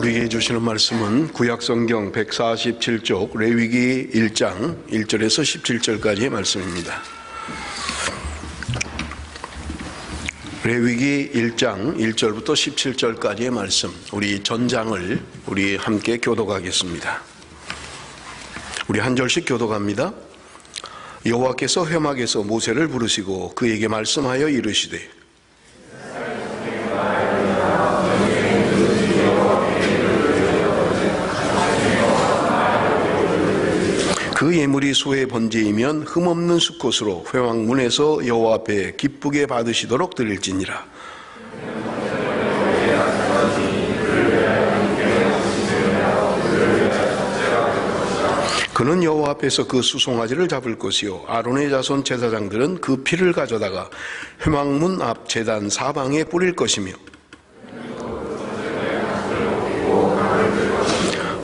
우리에게 주시는 말씀은 구약성경 147쪽 레위기 1장 1절에서 17절까지의 말씀입니다. 레위기 1장 1절부터 17절까지의 말씀, 우리 전장을 우리 함께 교독하겠습니다. 우리 한 절씩 교독합니다. 여호와께서 회막에서 모세를 부르시고 그에게 말씀하여 이르시되 그 예물이 소의 번제이면 흠없는 수꽃으로 회막문에서 여호와 앞에 기쁘게 받으시도록 드릴지니라. 그는 여호와 앞에서 그 수송아지를 잡을 것이요 아론의 자손 제사장들은 그 피를 가져다가 회막문 앞 제단 사방에 뿌릴 것이며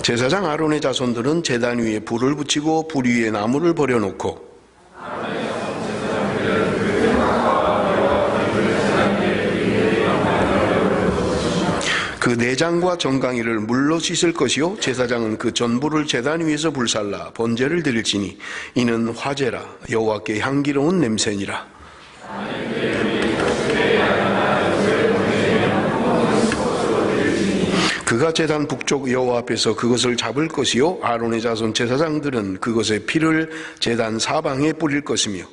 제사장 아론의 자손들은 제단 위에 불을 붙이고 불 위에 나무를 버려놓고 그 내장과 정강이를 물로 씻을 것이요 제사장은 그 전부를 제단 위에서 불살라 번제를 드릴지니 이는 화제라 여호와께 향기로운 냄새니라. 그가 제단 북쪽 여호와 앞에서 그것을 잡을 것이요 아론의 자손 제사장들은 그것의 피를 제단 사방에 뿌릴 것이며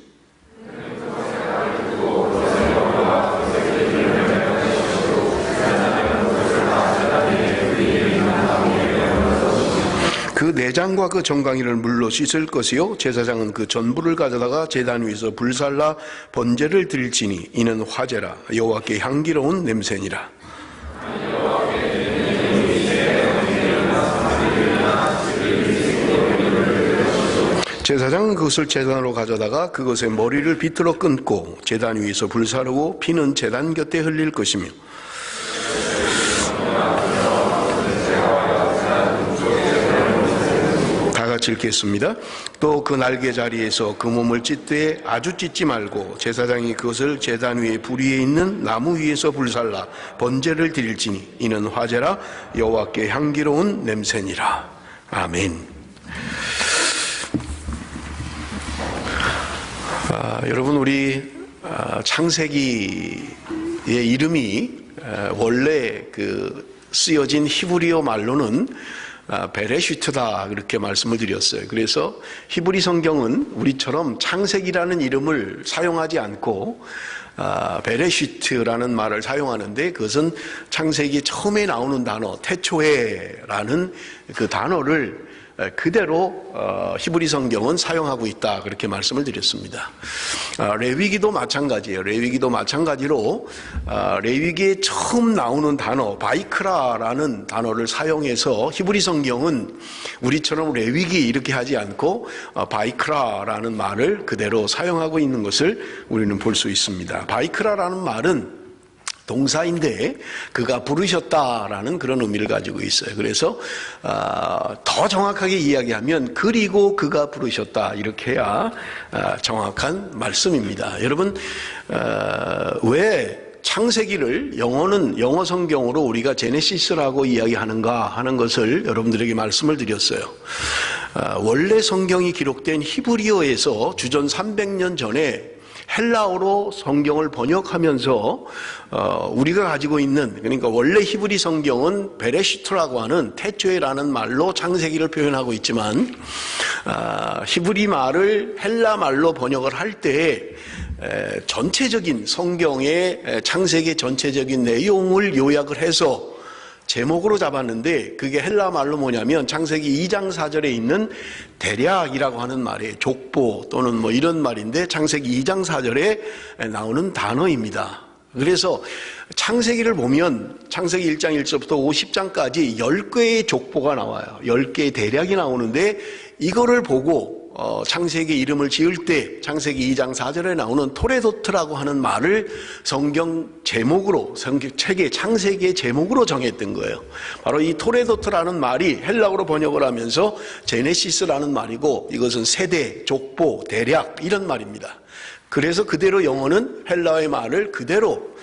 그 내장과 그 정강이를 물로 씻을 것이요 제사장은 그 전부를 가져다가 제단 위에서 불살라 번제를 드릴지니 이는 화제라 여호와께 향기로운 냄새니라. 제사장은 그것을 제단으로 가져다가 그것의 머리를 비틀어 끊고 제단 위에서 불사르고 피는 제단 곁에 흘릴 것이며 다 같이 읽겠습니다. 또 그 날개 자리에서 그 몸을 찢되 아주 찢지 말고 제사장이 그것을 제단 위에 불 위에 있는 나무 위에서 불살라 번제를 드릴지니 이는 화제라 여호와께 향기로운 냄새니라. 아멘. 여러분, 우리 창세기의 이름이 원래 쓰여진 히브리어 말로는 베레시트다 그렇게 말씀을 드렸어요. 그래서 히브리 성경은 우리처럼 창세기라는 이름을 사용하지 않고 베레시트라는 말을 사용하는데 그것은 창세기 처음에 나오는 단어 태초에라는 그 단어를 그대로 히브리 성경은 사용하고 있다 그렇게 말씀을 드렸습니다. 레위기도 마찬가지예요. 레위기도 마찬가지로 레위기에 처음 나오는 단어 바이크라라는 단어를 사용해서 히브리 성경은 우리처럼 레위기 이렇게 하지 않고 바이크라라는 말을 그대로 사용하고 있는 것을 우리는 볼 수 있습니다. 바이크라라는 말은 동사인데 그가 부르셨다라는 그런 의미를 가지고 있어요. 그래서 더 정확하게 이야기하면 그리고 그가 부르셨다 이렇게 해야 정확한 말씀입니다. 여러분, 왜 창세기를 영어 성경으로 우리가 제네시스라고 이야기하는가 하는 것을 여러분들에게 말씀을 드렸어요. 원래 성경이 기록된 히브리어에서 주전 300년 전에 헬라어로 성경을 번역하면서 우리가 가지고 있는, 그러니까 원래 히브리 성경은 베레시트라고 하는 태초에라는 말로 창세기를 표현하고 있지만 히브리 말을 헬라 말로 번역을 할 때 전체적인 성경의 창세기 전체적인 내용을 요약을 해서 제목으로 잡았는데 그게 헬라 말로 뭐냐면 창세기 2장 4절에 있는 대략이라고 하는 말이에요. 족보 또는 뭐 이런 말인데 창세기 2장 4절에 나오는 단어입니다. 그래서 창세기를 보면 창세기 1장 1절부터 50장까지 10개의 족보가 나와요. 10개의 대략이 나오는데 이거를 보고 창세기 이름을 지을 때 창세기 2장 4절에 나오는 토레도트라고 하는 말을 성경 제목으로, 성경 책의 창세기의 제목으로 정했던 거예요. 바로 이 토레도트라는 말이 헬라어로 번역을 하면서 제네시스라는 말이고 이것은 세대, 족보, 대략 이런 말입니다. 그래서 그대로 영어는 헬라어의 말을 그대로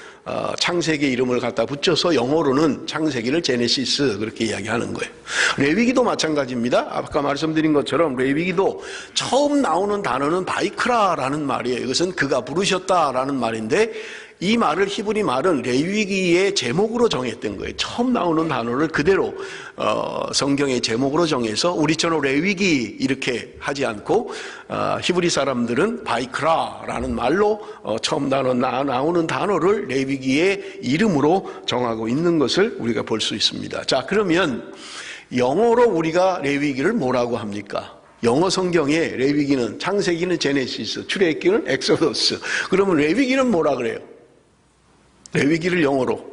창세기 이름을 갖다 붙여서 영어로는 창세기를 제네시스 그렇게 이야기하는 거예요. 레위기도 마찬가지입니다. 아까 말씀드린 것처럼 레위기도 처음 나오는 단어는 바이크라라는 말이에요. 이것은 그가 부르셨다라는 말인데 이 말을 히브리 말은 레위기의 제목으로 정했던 거예요. 처음 나오는 단어를 그대로 성경의 제목으로 정해서 우리처럼 레위기 이렇게 하지 않고 히브리 사람들은 바이크라라는 말로 처음 나오는 단어를 레위기의 이름으로 정하고 있는 것을 우리가 볼 수 있습니다. 자, 그러면 영어로 우리가 레위기를 뭐라고 합니까? 영어 성경에 레위기는 창세기는 제네시스, 출애굽기는 엑소더스. 그러면 레위기는 뭐라 그래요? 레위기를 영어로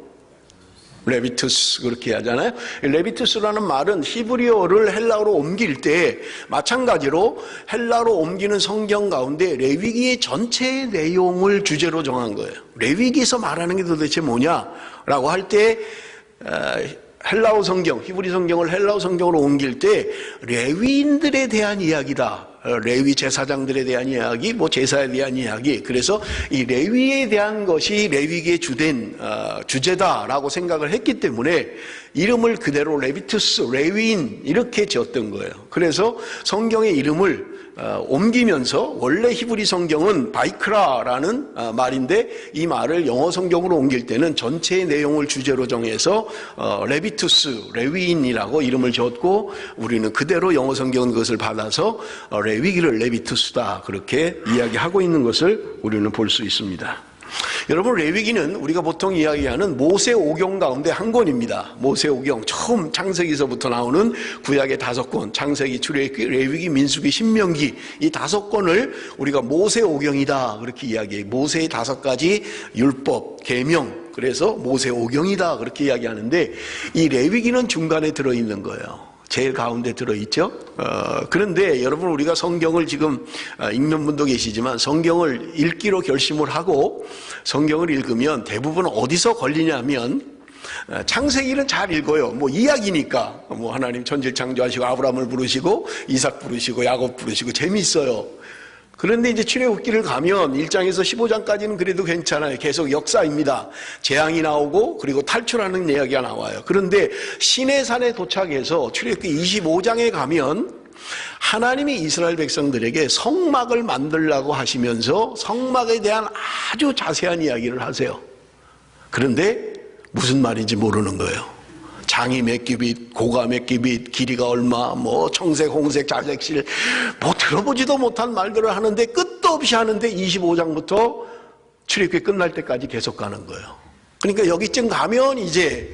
레비투스 그렇게 하잖아요. 레비투스라는 말은 히브리어를 헬라어로 옮길 때 마찬가지로 헬라어로 옮기는 성경 가운데 레위기의 전체 내용을 주제로 정한 거예요. 레위기에서 말하는 게 도대체 뭐냐라고 할 때 헬라어 성경, 히브리 성경을 헬라어 성경으로 옮길 때 레위인들에 대한 이야기다. 레위 제사장들에 대한 이야기, 뭐 제사에 대한 이야기. 그래서 이 레위에 대한 것이 레위기의 주된 주제다라고 생각을 했기 때문에 이름을 그대로 레비투스, 레위인 이렇게 지었던 거예요. 그래서 성경의 이름을 옮기면서 원래 히브리 성경은 바이크라라는 말인데 이 말을 영어 성경으로 옮길 때는 전체의 내용을 주제로 정해서 레비투스, 레위인이라고 이름을 지었고 우리는 그대로 영어 성경은 그것을 받아서 레위기를 레비투스다 그렇게 이야기하고 있는 것을 우리는 볼 수 있습니다. 여러분 레위기는 우리가 보통 이야기하는 모세오경 가운데 한 권입니다. 모세오경 처음 창세기서부터 나오는 구약의 5권 창세기, 출애굽기, 레위기, 민수기, 신명기 이 5권을 우리가 모세오경이다 그렇게 이야기해요. 모세의 5가지 율법, 계명 그래서 모세오경이다 그렇게 이야기하는데 이 레위기는 중간에 들어있는 거예요. 제일 가운데 들어있죠. 그런데 여러분 우리가 성경을 지금 읽는 분도 계시지만 성경을 읽기로 결심을 하고 성경을 읽으면 대부분 어디서 걸리냐면 창세기는 잘 읽어요. 뭐 이야기니까 뭐 하나님 천지를 창조하시고 아브라함을 부르시고 이삭 부르시고 야곱 부르시고 재미있어요. 그런데 이제 출애굽기를 가면 1장에서 15장까지는 그래도 괜찮아요. 계속 역사입니다. 재앙이 나오고 그리고 탈출하는 이야기가 나와요. 그런데 시내산에 도착해서 출애굽기 25장에 가면 하나님이 이스라엘 백성들에게 성막을 만들라고 하시면서 성막에 대한 아주 자세한 이야기를 하세요. 그런데 무슨 말인지 모르는 거예요. 장이 몇 규빗, 고가 몇 규빗, 길이가 얼마, 뭐 청색, 홍색, 자색실 뭐 들어보지도 못한 말들을 하는데 끝도 없이 하는데 25장부터 출애굽기 끝날 때까지 계속 가는 거예요. 그러니까 여기쯤 가면 이제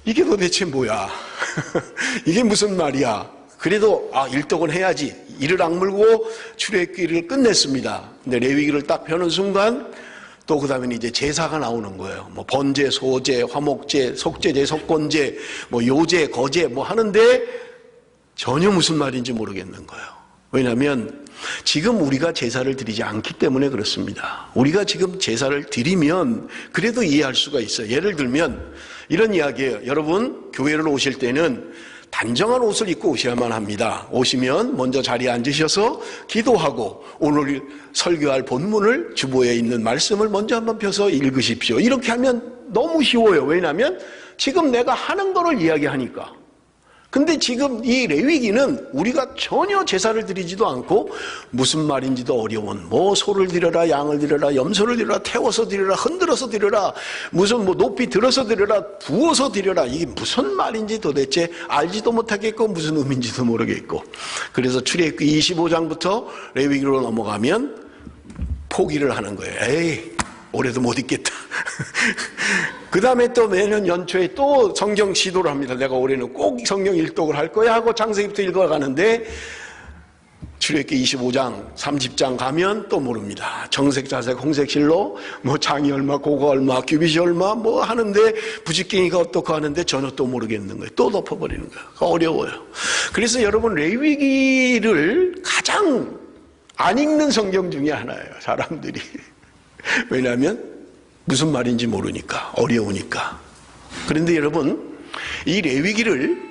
이게 도대체 뭐야? 이게 무슨 말이야? 그래도 일독은 해야지. 이를 악물고 출애굽기를 끝냈습니다. 근데 레위기를 딱 펴는 순간 또 그 다음에 이제 제사가 나오는 거예요. 뭐 번제, 소제, 화목제, 속제제, 속건제, 뭐 요제, 거제 뭐 하는데 전혀 무슨 말인지 모르겠는 거예요. 왜냐하면 지금 우리가 제사를 드리지 않기 때문에 그렇습니다. 우리가 지금 제사를 드리면 그래도 이해할 수가 있어요. 예를 들면 이런 이야기예요. 여러분 교회를 오실 때는 단정한 옷을 입고 오셔야만 합니다. 오시면 먼저 자리에 앉으셔서 기도하고 오늘 설교할 본문을 주보에 있는 말씀을 먼저 한번 펴서 읽으십시오. 이렇게 하면 너무 쉬워요. 왜냐하면 지금 내가 하는 거를 이야기하니까. 근데 지금 이 레위기는 우리가 전혀 제사를 드리지도 않고 무슨 말인지도 어려운 뭐 소를 드려라, 양을 드려라, 염소를 드려라, 태워서 드려라, 흔들어서 드려라, 무슨 뭐 높이 들어서 드려라, 부어서 드려라, 이게 무슨 말인지 도대체 알지도 못하겠고 무슨 의미인지도 모르겠고. 그래서 출애굽기 25장부터 레위기로 넘어가면 포기를 하는 거예요. 에이 올해도 못 읽겠다. 그 다음에 또 매년 연초에 또 성경 시도를 합니다. 내가 올해는 꼭 성경 일독을 할 거야 하고 창세기부터 읽어가는데 출애굽기 25장, 30장 가면 또 모릅니다. 정색, 자색, 홍색, 실로 뭐 장이 얼마, 고가 얼마, 규빗이 얼마 뭐 하는데 부지깽이가 어떻고 하는데 전혀 또 모르겠는 거예요. 또 덮어버리는 거예요. 어려워요. 그래서 여러분 레위기를 가장 안 읽는 성경 중에 하나예요. 사람들이. 왜냐하면 무슨 말인지 모르니까, 어려우니까. 그런데 여러분, 이 레위기를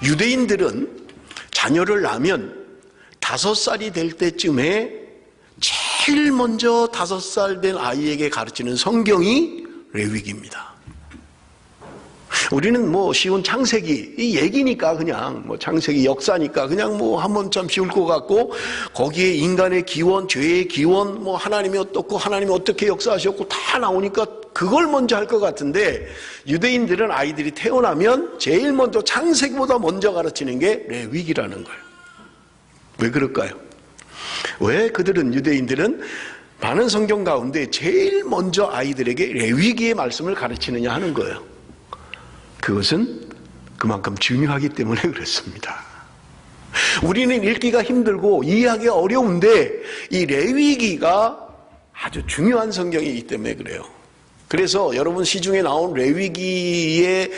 유대인들은 자녀를 낳으면 5살이 될 때쯤에 제일 먼저 5살 된 아이에게 가르치는 성경이 레위기입니다. 우리는 뭐 쉬운 창세기 이 얘기니까 그냥 뭐 창세기 역사니까 그냥 뭐 한번 참 쉬울 것 같고 거기에 인간의 기원, 죄의 기원, 뭐 하나님이 어떻고 하나님이 어떻게 역사하셨고 다 나오니까 그걸 먼저 할 것 같은데 유대인들은 아이들이 태어나면 제일 먼저 창세기보다 먼저 가르치는 게 레위기라는 거예요. 왜 그럴까요? 왜 그들은 유대인들은 많은 성경 가운데 제일 먼저 아이들에게 레위기의 말씀을 가르치느냐 하는 거예요. 그것은 그만큼 중요하기 때문에 그렇습니다. 우리는 읽기가 힘들고 이해하기가 어려운데 이 레위기가 아주 중요한 성경이기 때문에 그래요. 그래서 여러분 시중에 나온 레위기의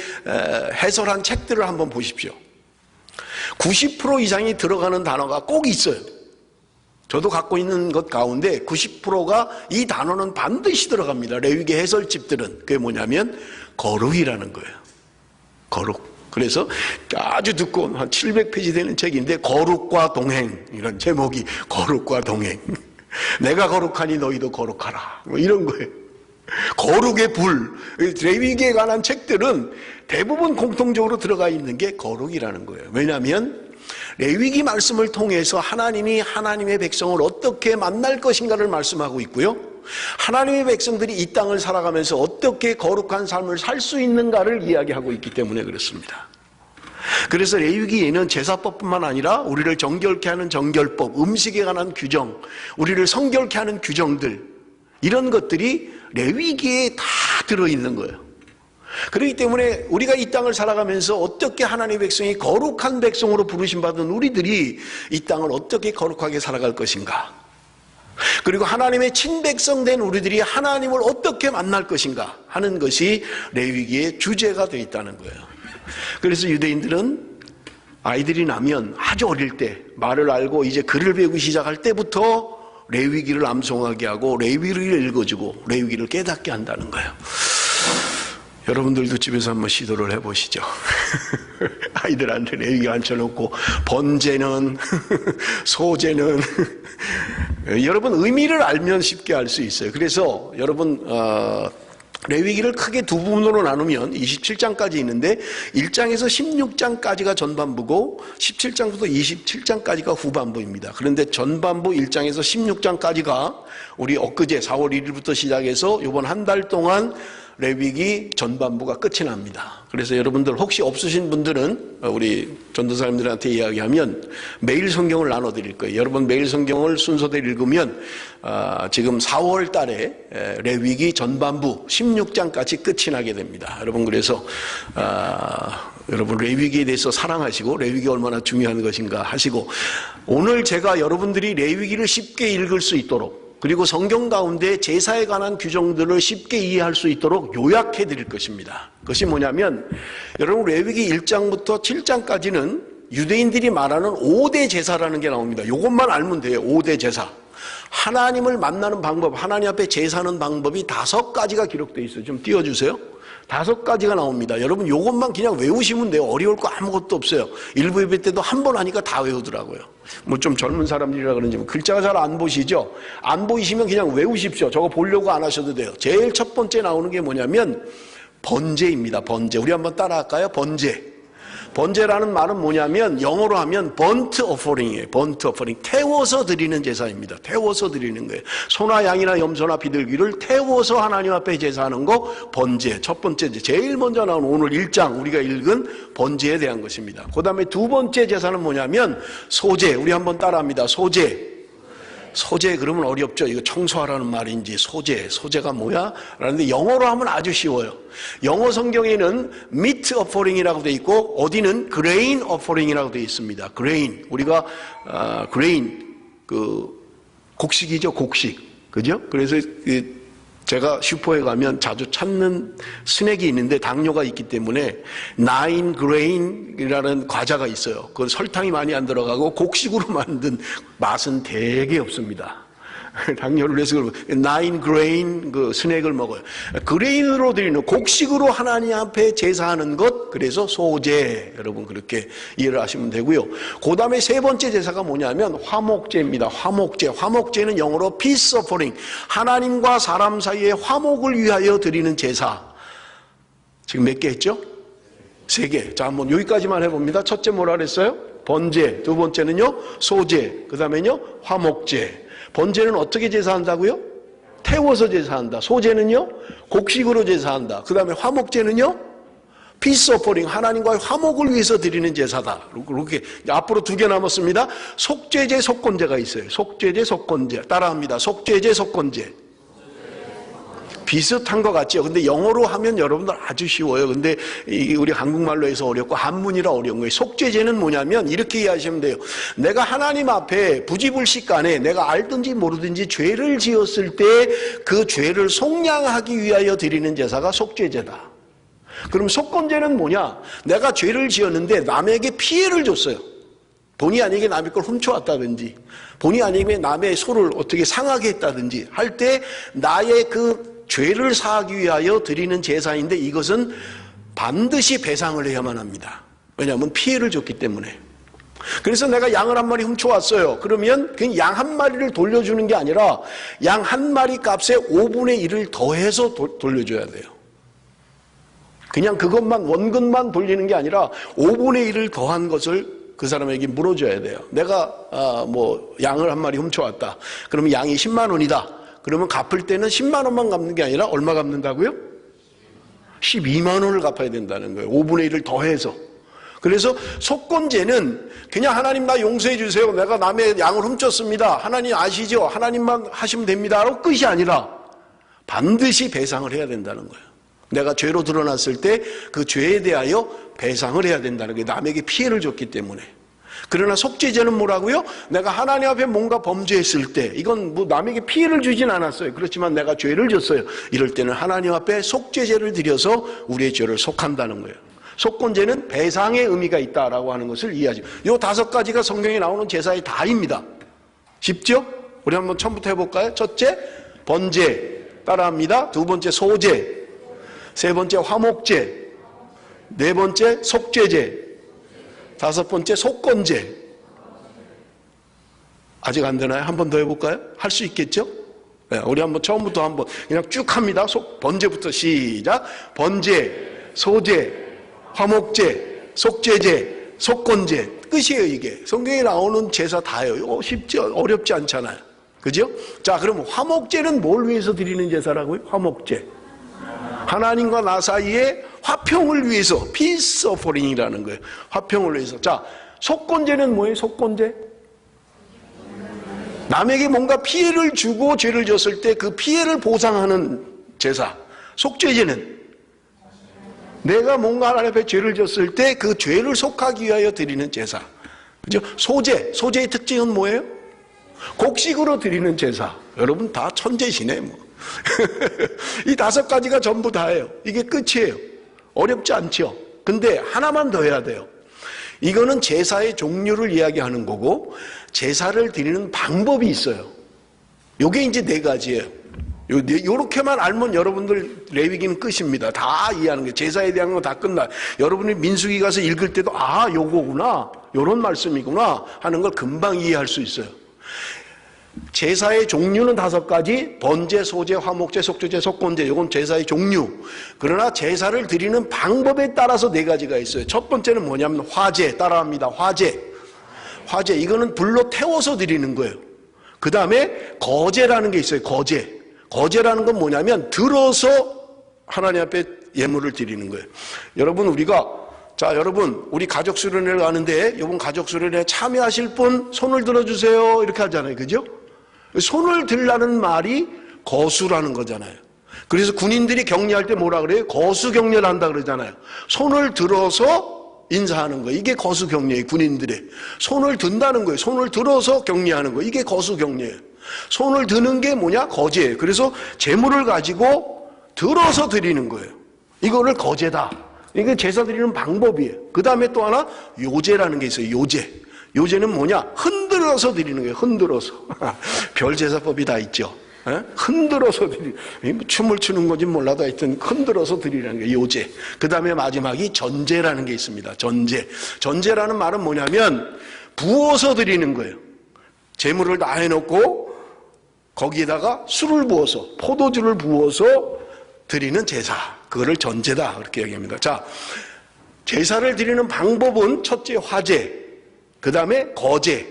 해설한 책들을 한번 보십시오. 90% 이상이 들어가는 단어가 꼭 있어요. 저도 갖고 있는 것 가운데 90%가 이 단어는 반드시 들어갑니다. 레위기 해설집들은. 그게 뭐냐면 거룩이라는 거예요. 거룩. 그래서 아주 두꺼운 한 700페이지 되는 책인데 거룩과 동행 이런 제목이 거룩과 동행. 내가 거룩하니 너희도 거룩하라. 뭐 이런 거예요. 거룩의 불. 레위기에 관한 책들은 대부분 공통적으로 들어가 있는 게 거룩이라는 거예요. 왜냐하면 레위기 말씀을 통해서 하나님이 하나님의 백성을 어떻게 만날 것인가를 말씀하고 있고요. 하나님의 백성들이 이 땅을 살아가면서 어떻게 거룩한 삶을 살 수 있는가를 이야기하고 있기 때문에 그렇습니다. 그래서 레위기에는 제사법뿐만 아니라 우리를 정결케 하는 정결법, 음식에 관한 규정, 우리를 성결케 하는 규정들 이런 것들이 레위기에 다 들어있는 거예요. 그렇기 때문에 우리가 이 땅을 살아가면서 어떻게 하나님의 백성이 거룩한 백성으로 부르심받은 우리들이 이 땅을 어떻게 거룩하게 살아갈 것인가, 그리고 하나님의 친백성 된 우리들이 하나님을 어떻게 만날 것인가 하는 것이 레위기의 주제가 되어 있다는 거예요. 그래서 유대인들은 아이들이 나면 아주 어릴 때 말을 알고 이제 글을 배우기 시작할 때부터 레위기를 암송하게 하고 레위기를 읽어주고 레위기를 깨닫게 한다는 거예요. 여러분들도 집에서 한번 시도를 해보시죠. 아이들한테 레위기 앉혀놓고 번제는 소제는 여러분 의미를 알면 쉽게 알 수 있어요. 그래서 여러분 레위기를 크게 두 부분으로 나누면 27장까지 있는데 1장에서 16장까지가 전반부고 17장부터 27장까지가 후반부입니다. 그런데 전반부 1장에서 16장까지가 우리 엊그제 4월 1일부터 시작해서 이번 한 달 동안 레위기 전반부가 끝이 납니다. 그래서 여러분들 혹시 없으신 분들은 우리 전도사님들한테 이야기하면 매일 성경을 나눠드릴 거예요. 여러분 매일 성경을 순서대로 읽으면 지금 4월 달에 레위기 전반부 16장까지 끝이 나게 됩니다. 여러분 그래서 여러분 레위기에 대해서 사랑하시고 레위기가 얼마나 중요한 것인가 하시고 오늘 제가 여러분들이 레위기를 쉽게 읽을 수 있도록 그리고 성경 가운데 제사에 관한 규정들을 쉽게 이해할 수 있도록 요약해 드릴 것입니다. 그것이 뭐냐면 여러분 레위기 1장부터 7장까지는 유대인들이 말하는 5대 제사라는 게 나옵니다. 이것만 알면 돼요. 5대 제사. 하나님을 만나는 방법, 하나님 앞에 제사하는 방법이 5가지가 기록되어 있어요. 좀 띄워주세요. 5가지가 나옵니다. 여러분 이것만 그냥 외우시면 돼요. 어려울 거 아무것도 없어요. 일부 예배 때도 한 번 하니까 다 외우더라고요. 뭐 좀 젊은 사람들이라 그런지 글자가 잘 안 보시죠? 안 보이시면 그냥 외우십시오. 저거 보려고 안 하셔도 돼요. 제일 첫 번째 나오는 게 뭐냐면 번제입니다. 번제. 우리 한번 따라할까요? 번제. 번제라는 말은 뭐냐면 영어로 하면 burnt offering이에요. burnt offering. 태워서 드리는 제사입니다. 태워서 드리는 거예요. 소나 양이나 염소나 비둘기를 태워서 하나님 앞에 제사하는 거 번제. 첫 번째 제일 먼저 나온 오늘 1장 우리가 읽은 번제에 대한 것입니다. 그 다음에 두 번째 제사는 뭐냐면 소제. 우리 한번 따라합니다. 소제. 소제 그러면 어렵죠. 이거 청소하라는 말인지 소제가 뭐야? 라는데 영어로 하면 아주 쉬워요. 영어 성경에는 meat offering이라고 되어 있고 어디는 grain offering이라고 되어 있습니다. grain 우리가 grain 그 곡식이죠. 곡식 그죠? 그래서 제가 슈퍼에 가면 자주 찾는 스낵이 있는데 당뇨가 있기 때문에 9grain이라는 과자가 있어요. 그건 설탕이 많이 안 들어가고 곡식으로 만든 맛은 되게 없습니다. 당뇨를 위해서 9grain 그 스낵을 먹어요. 그레인으로 드리는 곡식으로 하나님 앞에 제사하는 것, 그래서 소제, 여러분 그렇게 이해를 하시면 되고요. 그 다음에 세 번째 제사가 뭐냐면 화목제입니다. 화목제는 영어로 peace offering, 하나님과 사람 사이의 화목을 위하여 드리는 제사. 지금 몇 개 했죠? 3개. 자, 한번 여기까지만 해봅니다. 첫째 뭐라 그랬어요? 번제. 두 번째는요, 소제. 그 다음에는요, 화목제. 번제는 어떻게 제사한다고요? 태워서 제사한다. 소제는요, 곡식으로 제사한다. 그 다음에 화목제는요, 피스 오퍼링, 하나님과의 화목을 위해서 드리는 제사다. 그렇게 앞으로 2개 남았습니다. 속죄제, 속건제가 있어요. 속죄제, 속건제. 따라합니다. 속죄제, 속건제. 비슷한 것 같죠. 근데 영어로 하면 여러분들 아주 쉬워요. 근데 우리 한국말로 해서 어렵고 한문이라 어려운 거예요. 속죄제는 뭐냐면 이렇게 이해하시면 돼요. 내가 하나님 앞에 부지불식간에 내가 알든지 모르든지 죄를 지었을 때 그 죄를 속량하기 위하여 드리는 제사가 속죄제다. 그럼 속건제는 뭐냐? 내가 죄를 지었는데 남에게 피해를 줬어요. 본의 아니게 남의 걸 훔쳐왔다든지 본의 아니게 남의 소를 어떻게 상하게 했다든지 할 때 나의 그 죄를 사하기 위하여 드리는 제사인데 이것은 반드시 배상을 해야만 합니다. 왜냐하면 피해를 줬기 때문에. 그래서 내가 양을 한 마리 훔쳐왔어요. 그러면 그 양 한 마리를 돌려주는 게 아니라 양 한 마리 값에 5분의 1을 더해서 돌려줘야 돼요. 그냥 그것만 원금만 돌리는 게 아니라 5분의 1을 더한 것을 그 사람에게 물어줘야 돼요. 내가 양을 한 마리 훔쳐왔다. 그러면 양이 10만 원이다. 그러면 갚을 때는 10만 원만 갚는 게 아니라 얼마 갚는다고요? 12만 원을 갚아야 된다는 거예요. 5분의 1을 더해서. 그래서 속건제는 그냥 하나님 나 용서해 주세요. 내가 남의 양을 훔쳤습니다. 하나님 아시죠? 하나님만 하시면 됩니다. 라고 끝이 아니라 반드시 배상을 해야 된다는 거예요. 내가 죄로 드러났을 때 그 죄에 대하여 배상을 해야 된다는 거예요. 남에게 피해를 줬기 때문에. 그러나 속죄제는 뭐라고요? 내가 하나님 앞에 뭔가 범죄했을 때 이건 뭐 남에게 피해를 주진 않았어요. 그렇지만 내가 죄를 졌어요. 이럴 때는 하나님 앞에 속죄제를 드려서 우리의 죄를 속한다는 거예요. 속건제는 배상의 의미가 있다라고 하는 것을 이해하죠. 이 5가지가 성경에 나오는 제사의 다입니다. 쉽죠? 우리 한번 처음부터 해볼까요? 첫째, 번제. 따라합니다. 두 번째, 소제. 세 번째, 화목제. 네 번째, 속죄제. 5번째, 속건제. 아직 안 되나요? 한 번 더 해볼까요? 할 수 있겠죠? 네, 우리 한번 처음부터 한번 그냥 쭉 합니다. 번제부터 시작. 번제, 소제, 화목제, 속죄제, 속건제. 끝이에요, 이게. 성경에 나오는 제사 다예요. 쉽지, 어렵지 않잖아요. 그죠? 자, 그럼 화목제는 뭘 위해서 드리는 제사라고요? 화목제. 하나님과 나 사이에 화평을 위해서, 피스 오퍼링이라는 거예요. 화평을 위해서. 자, 속건제는 뭐예요? 속건제? 남에게 뭔가 피해를 주고 죄를 졌을 때 그 피해를 보상하는 제사. 속죄제는 내가 뭔가 하나님 앞에 죄를 졌을 때 그 죄를 속하기 위하여 드리는 제사. 그죠? 소제. 소제의 특징은 뭐예요? 곡식으로 드리는 제사. 여러분 다 천재시네, 뭐. 이 5가지가 전부 다예요. 이게 끝이에요. 어렵지 않죠? 근데 하나만 더 해야 돼요. 이거는 제사의 종류를 이야기하는 거고 제사를 드리는 방법이 있어요. 요게 이제 4가지예요. 요렇게만 알면 여러분들 레위기는 끝입니다. 다 이해하는 거예요. 제사에 대한 건 다 끝나. 여러분이 민수기 가서 읽을 때도 아, 요거구나. 요런 말씀이구나 하는 걸 금방 이해할 수 있어요. 제사의 종류는 5가지, 번제, 소제, 화목제, 속죄제, 속건제. 이건 제사의 종류. 그러나 제사를 드리는 방법에 따라서 4가지가 있어요. 첫 번째는 뭐냐면 화제. 따라합니다. 화제. 화제. 이거는 불로 태워서 드리는 거예요. 그 다음에 거제라는 게 있어요. 거제. 거제라는 건 뭐냐면 들어서 하나님 앞에 예물을 드리는 거예요. 여러분 여러분 우리 가족 수련회를 가는데 이번 가족 수련회에 참여하실 분 손을 들어주세요 이렇게 하잖아요. 그죠? 손을 들라는 말이 거수라는 거잖아요. 그래서 군인들이 격려할 때 뭐라 그래요? 거수 격려를 한다 그러잖아요. 손을 들어서 인사하는 거예요. 이게 거수 격려예요. 군인들의 손을 든다는 거예요. 손을 들어서 격려하는 거예요. 이게 거수 격려예요. 손을 드는 게 뭐냐? 거제예요. 그래서 재물을 가지고 들어서 드리는 거예요. 이거를 거제다. 이게 제사 드리는 방법이에요. 그 다음에 또 하나 요제라는 게 있어요. 요제. 요제는 뭐냐? 흔들어서 드리는 거예요. 흔들어서. 별 제사법이 다 있죠. 흔들어서 드리는, 춤을 추는 건지 몰라도 하여튼 흔들어서 드리는 게 요제. 그 다음에 마지막이 전제라는 게 있습니다. 전제. 전제라는 말은 뭐냐면 부어서 드리는 거예요. 재물을 다 해놓고 거기에다가 술을 부어서, 포도주를 부어서 드리는 제사. 그거를 전제다 그렇게 얘기합니다. 자, 제사를 드리는 방법은 첫째 화제, 그 다음에 거제,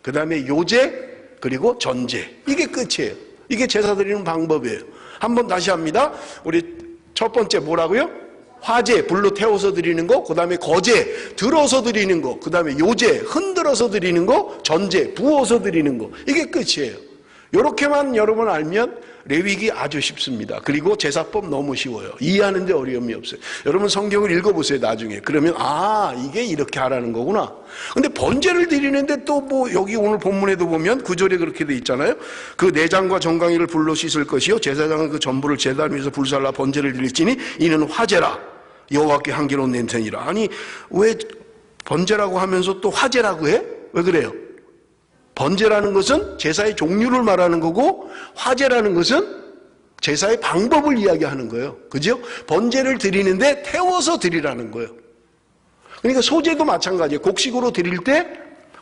그 다음에 요제, 그리고 전제. 이게 끝이에요. 이게 제사 드리는 방법이에요. 한번 다시 합니다. 우리 첫 번째 뭐라고요? 화제, 불로 태워서 드리는 거, 그 다음에 거제, 들어서 드리는 거, 그 다음에 요제, 흔들어서 드리는 거, 전제, 부어서 드리는 거. 이게 끝이에요. 이렇게만 여러분 알면 레위기 아주 쉽습니다. 그리고 제사법 너무 쉬워요. 이해하는데 어려움이 없어요. 여러분 성경을 읽어보세요, 나중에. 그러면 이게 이렇게 하라는 거구나. 근데 번제를 드리는데 또 뭐 여기 오늘 본문에도 보면 9절에 그렇게 돼 있잖아요. 그 내장과 정강이를 불로 씻을 것이요 제사장은 그 전부를 제단 위에서 불살라 번제를 드릴지니 이는 화제라 여호와께 향기로운 냄새니라. 아니 왜 번제라고 하면서 또 화제라고 해? 왜 그래요? 번제라는 것은 제사의 종류를 말하는 거고 화제라는 것은 제사의 방법을 이야기하는 거예요. 그죠? 번제를 드리는데 태워서 드리라는 거예요. 그러니까 소제도 마찬가지예요. 곡식으로 드릴 때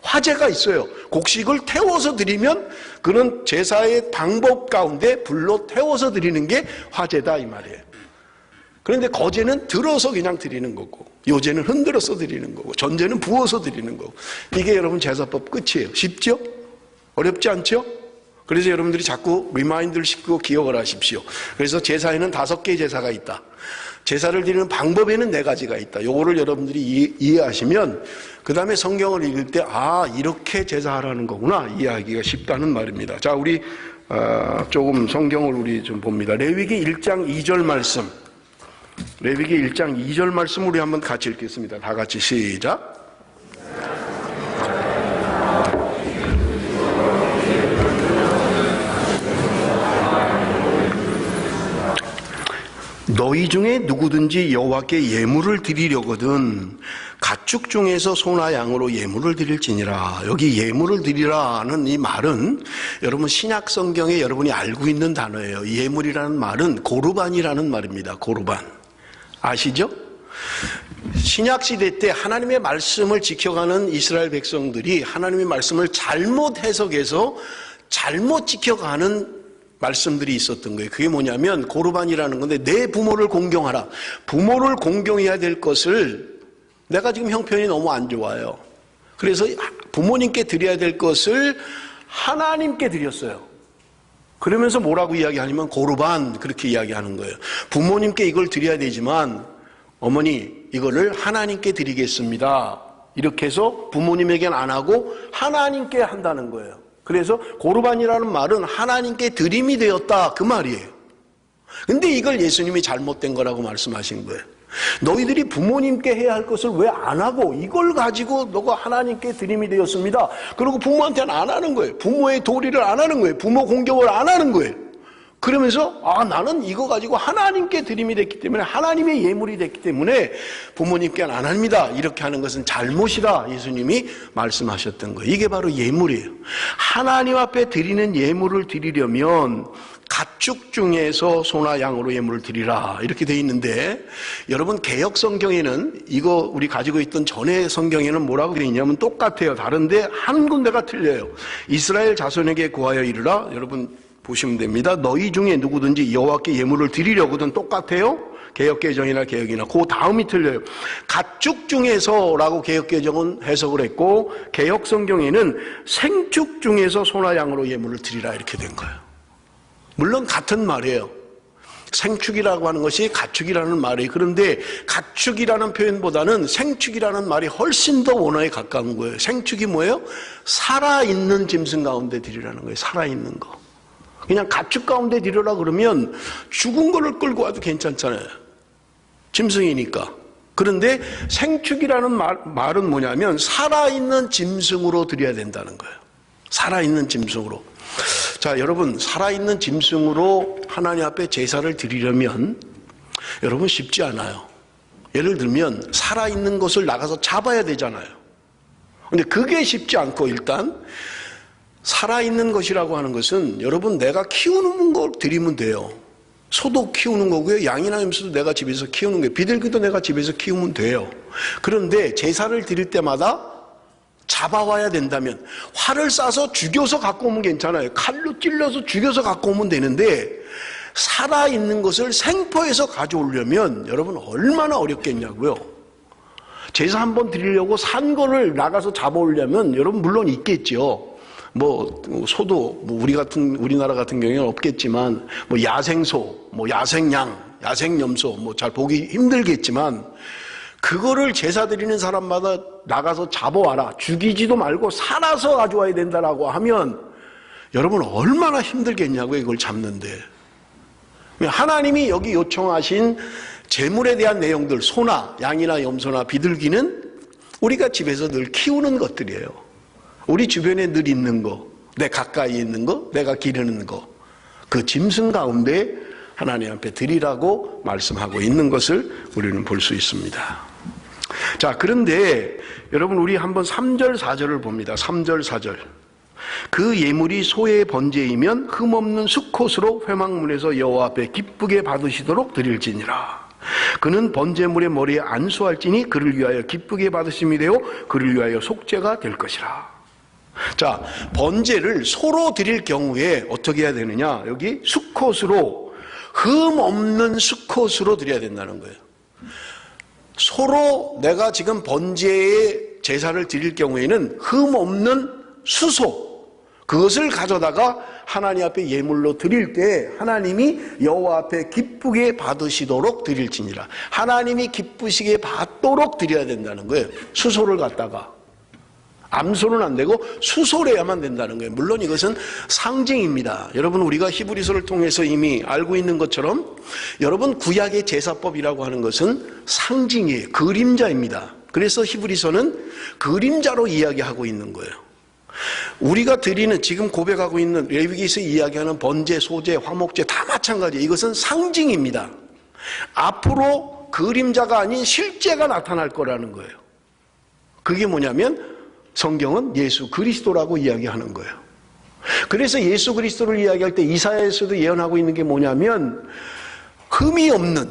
화제가 있어요. 곡식을 태워서 드리면 그런 제사의 방법 가운데 불로 태워서 드리는 게 화제다 이 말이에요. 그런데 거제는 들어서 그냥 드리는 거고 요제는 흔들어서 드리는 거고 전제는 부어서 드리는 거고 이게 여러분 제사법 끝이에요. 쉽죠? 어렵지 않죠? 그래서 여러분들이 자꾸 리마인드를 시키고 기억을 하십시오. 그래서 제사에는 5개의 제사가 있다. 제사를 드리는 방법에는 4가지가 있다. 요거를 여러분들이 이해하시면 그 다음에 성경을 읽을 때 이렇게 제사하라는 거구나 이해하기가 쉽다는 말입니다. 자, 우리 조금 성경을 우리 좀 봅니다. 레위기 1장 2절 말씀. 레위기 1장 2절 말씀 우리 한번 같이 읽겠습니다. 다 같이 시작. 너희 중에 누구든지 여호와께 예물을 드리려거든 가축 중에서 소나 양으로 예물을 드릴지니라. 여기 예물을 드리라는 이 말은 여러분 신약 성경에 여러분이 알고 있는 단어예요. 예물이라는 말은 고르반이라는 말입니다. 고르반. 아시죠? 신약 시대 때 하나님의 말씀을 지켜가는 이스라엘 백성들이 하나님의 말씀을 잘못 해석해서 잘못 지켜가는 말씀들이 있었던 거예요. 그게 뭐냐면 고르반이라는 건데 내 부모를 공경하라. 부모를 공경해야 될 것을 내가 지금 형편이 너무 안 좋아요. 그래서 부모님께 드려야 될 것을 하나님께 드렸어요. 그러면서 뭐라고 이야기하냐면 고르반 그렇게 이야기하는 거예요. 부모님께 이걸 드려야 되지만 어머니 이거를 하나님께 드리겠습니다. 이렇게 해서 부모님에게는 안 하고 하나님께 한다는 거예요. 그래서 고르반이라는 말은 하나님께 드림이 되었다 그 말이에요. 근데 이걸 예수님이 잘못된 거라고 말씀하신 거예요. 너희들이 부모님께 해야 할 것을 왜 안 하고 이걸 가지고 너가 하나님께 드림이 되었습니다. 그리고 부모한테는 안 하는 거예요. 부모의 도리를 안 하는 거예요. 부모 공경을 안 하는 거예요. 그러면서 나는 이거 가지고 하나님께 드림이 됐기 때문에 하나님의 예물이 됐기 때문에 부모님께는 안 합니다. 이렇게 하는 것은 잘못이다. 예수님이 말씀하셨던 거예요. 이게 바로 예물이에요. 하나님 앞에 드리는 예물을 드리려면 가축 중에서 소나 양으로 예물을 드리라 이렇게 돼 있는데 여러분 개역 성경에는 이거 우리 가지고 있던 전의 성경에는 뭐라고 되어 있냐면 똑같아요. 다른데 한 군데가 틀려요. 이스라엘 자손에게 구하여 이르라. 여러분 보시면 됩니다. 너희 중에 누구든지 여호와께 예물을 드리려거든 똑같아요. 개역개정이나 개역이나 그 다음이 틀려요. 가축 중에서라고 개역개정은 해석을 했고 개역 성경에는 생축 중에서 소나 양으로 예물을 드리라 이렇게 된 거예요. 물론 같은 말이에요. 생축이라고 하는 것이 가축이라는 말이에요. 그런데 가축이라는 표현보다는 생축이라는 말이 훨씬 더 원어에 가까운 거예요. 생축이 뭐예요? 살아있는 짐승 가운데 드리라는 거예요. 살아있는 거. 그냥 가축 가운데 드리라 그러면 죽은 거를 끌고 와도 괜찮잖아요. 짐승이니까. 그런데 생축이라는 말은 뭐냐면 살아있는 짐승으로 드려야 된다는 거예요. 살아있는 짐승으로. 자, 여러분 살아있는 짐승으로 하나님 앞에 제사를 드리려면 여러분 쉽지 않아요. 예를 들면 살아있는 것을 나가서 잡아야 되잖아요. 근데 그게 쉽지 않고 일단 살아있는 것이라고 하는 것은 여러분 내가 키우는 걸 드리면 돼요. 소도 키우는 거고요. 양이나 염소도 내가 집에서 키우는 거예요. 비둘기도 내가 집에서 키우면 돼요. 그런데 제사를 드릴 때마다 잡아와야 된다면 활을 쏴서 죽여서 갖고 오면 괜찮아요. 칼로 찔러서 죽여서 갖고 오면 되는데 살아있는 것을 생포해서 가져오려면 여러분 얼마나 어렵겠냐고요. 제사 한번 드리려고 산 거를 나가서 잡아오려면 여러분 물론 있겠죠. 뭐 소도 우리나라 같은 경우에는 없겠지만 뭐 야생소, 뭐 야생양, 야생염소 뭐 잘 보기 힘들겠지만 그거를 제사 드리는 사람마다 나가서 잡아와라. 죽이지도 말고 살아서 가져와야 된다라고 하면 여러분 얼마나 힘들겠냐고요. 이걸 잡는데. 하나님이 여기 요청하신 제물에 대한 내용들, 소나 양이나 염소나 비둘기는 우리가 집에서 늘 키우는 것들이에요. 우리 주변에 늘 있는 거, 내 가까이 있는 거, 내가 기르는 거, 그 짐승 가운데 하나님 앞에 드리라고 말씀하고 있는 것을 우리는 볼 수 있습니다. 자, 그런데 여러분 우리 한번 3절 4절을 봅니다. 3절 4절. 그 예물이 소의 번제이면 흠없는 수컷으로 회막문에서 여호와 앞에 기쁘게 받으시도록 드릴지니라. 그는 번제물의 머리에 안수할지니 그를 위하여 기쁘게 받으심이 되어 그를 위하여 속죄가 될 것이라. 자, 번제를 소로 드릴 경우에 어떻게 해야 되느냐? 여기 수컷으로, 흠없는 수컷으로 드려야 된다는 거예요. 소로 내가 지금 번제의 제사를 드릴 경우에는 흠없는 수소, 그것을 가져다가 하나님 앞에 예물로 드릴 때 하나님이 여호와 앞에 기쁘게 받으시도록 드릴지니라. 하나님이 기쁘시게 받도록 드려야 된다는 거예요. 수소를 갖다가. 암소는 안 되고 수소래야만 된다는 거예요. 물론 이것은 상징입니다. 여러분 우리가 히브리서를 통해서 이미 알고 있는 것처럼 여러분 구약의 제사법이라고 하는 것은 상징이에요. 그림자입니다. 그래서 히브리서는 그림자로 이야기하고 있는 거예요. 우리가 드리는 지금 고백하고 있는 레위기에서 이야기하는 번제, 소제, 화목제 다 마찬가지예요. 이것은 상징입니다. 앞으로 그림자가 아닌 실제가 나타날 거라는 거예요. 그게 뭐냐면 성경은 예수 그리스도라고 이야기하는 거예요. 그래서 예수 그리스도를 이야기할 때 이사야에서도 예언하고 있는 게 뭐냐면 흠이 없는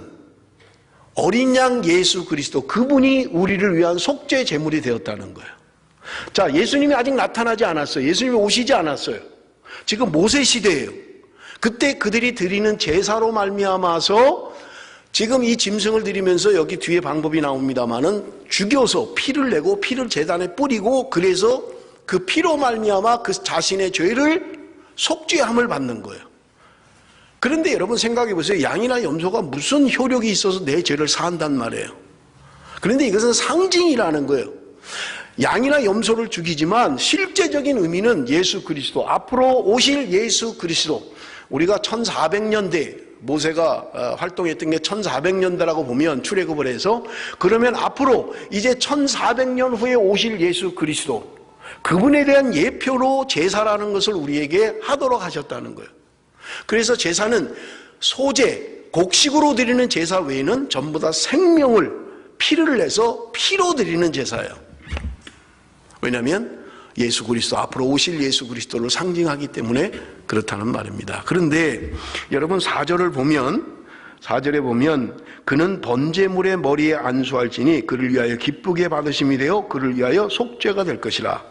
어린 양 예수 그리스도, 그분이 우리를 위한 속죄 제물이 되었다는 거예요. 자, 예수님이 아직 나타나지 않았어요. 예수님이 오시지 않았어요. 지금 모세 시대예요. 그때 그들이 드리는 제사로 말미암아서 지금 이 짐승을 드리면서 여기 뒤에 방법이 나옵니다마는 죽여서 피를 내고 피를 제단에 뿌리고 그래서 그 피로 말미암아 그 자신의 죄를 속죄함을 받는 거예요. 그런데 여러분 생각해 보세요. 양이나 염소가 무슨 효력이 있어서 내 죄를 사한단 말이에요. 그런데 이것은 상징이라는 거예요. 양이나 염소를 죽이지만 실제적인 의미는 예수 그리스도, 앞으로 오실 예수 그리스도. 우리가 1400년대 모세가 활동했던 게 1400년대라고 보면 출애굽을 해서, 그러면 앞으로 이제 1400년 후에 오실 예수 그리스도, 그분에 대한 예표로 제사라는 것을 우리에게 하도록 하셨다는 거예요. 그래서 제사는 소제, 곡식으로 드리는 제사 외에는 전부 다 생명을, 피를 내서 피로 드리는 제사예요. 왜냐하면 예수 그리스도, 앞으로 오실 예수 그리스도를 상징하기 때문에 그렇다는 말입니다. 그런데 여러분 4절을 보면, 4절에 보면 그는 번제물의 머리에 안수할지니 그를 위하여 기쁘게 받으심이 되어 그를 위하여 속죄가 될 것이라.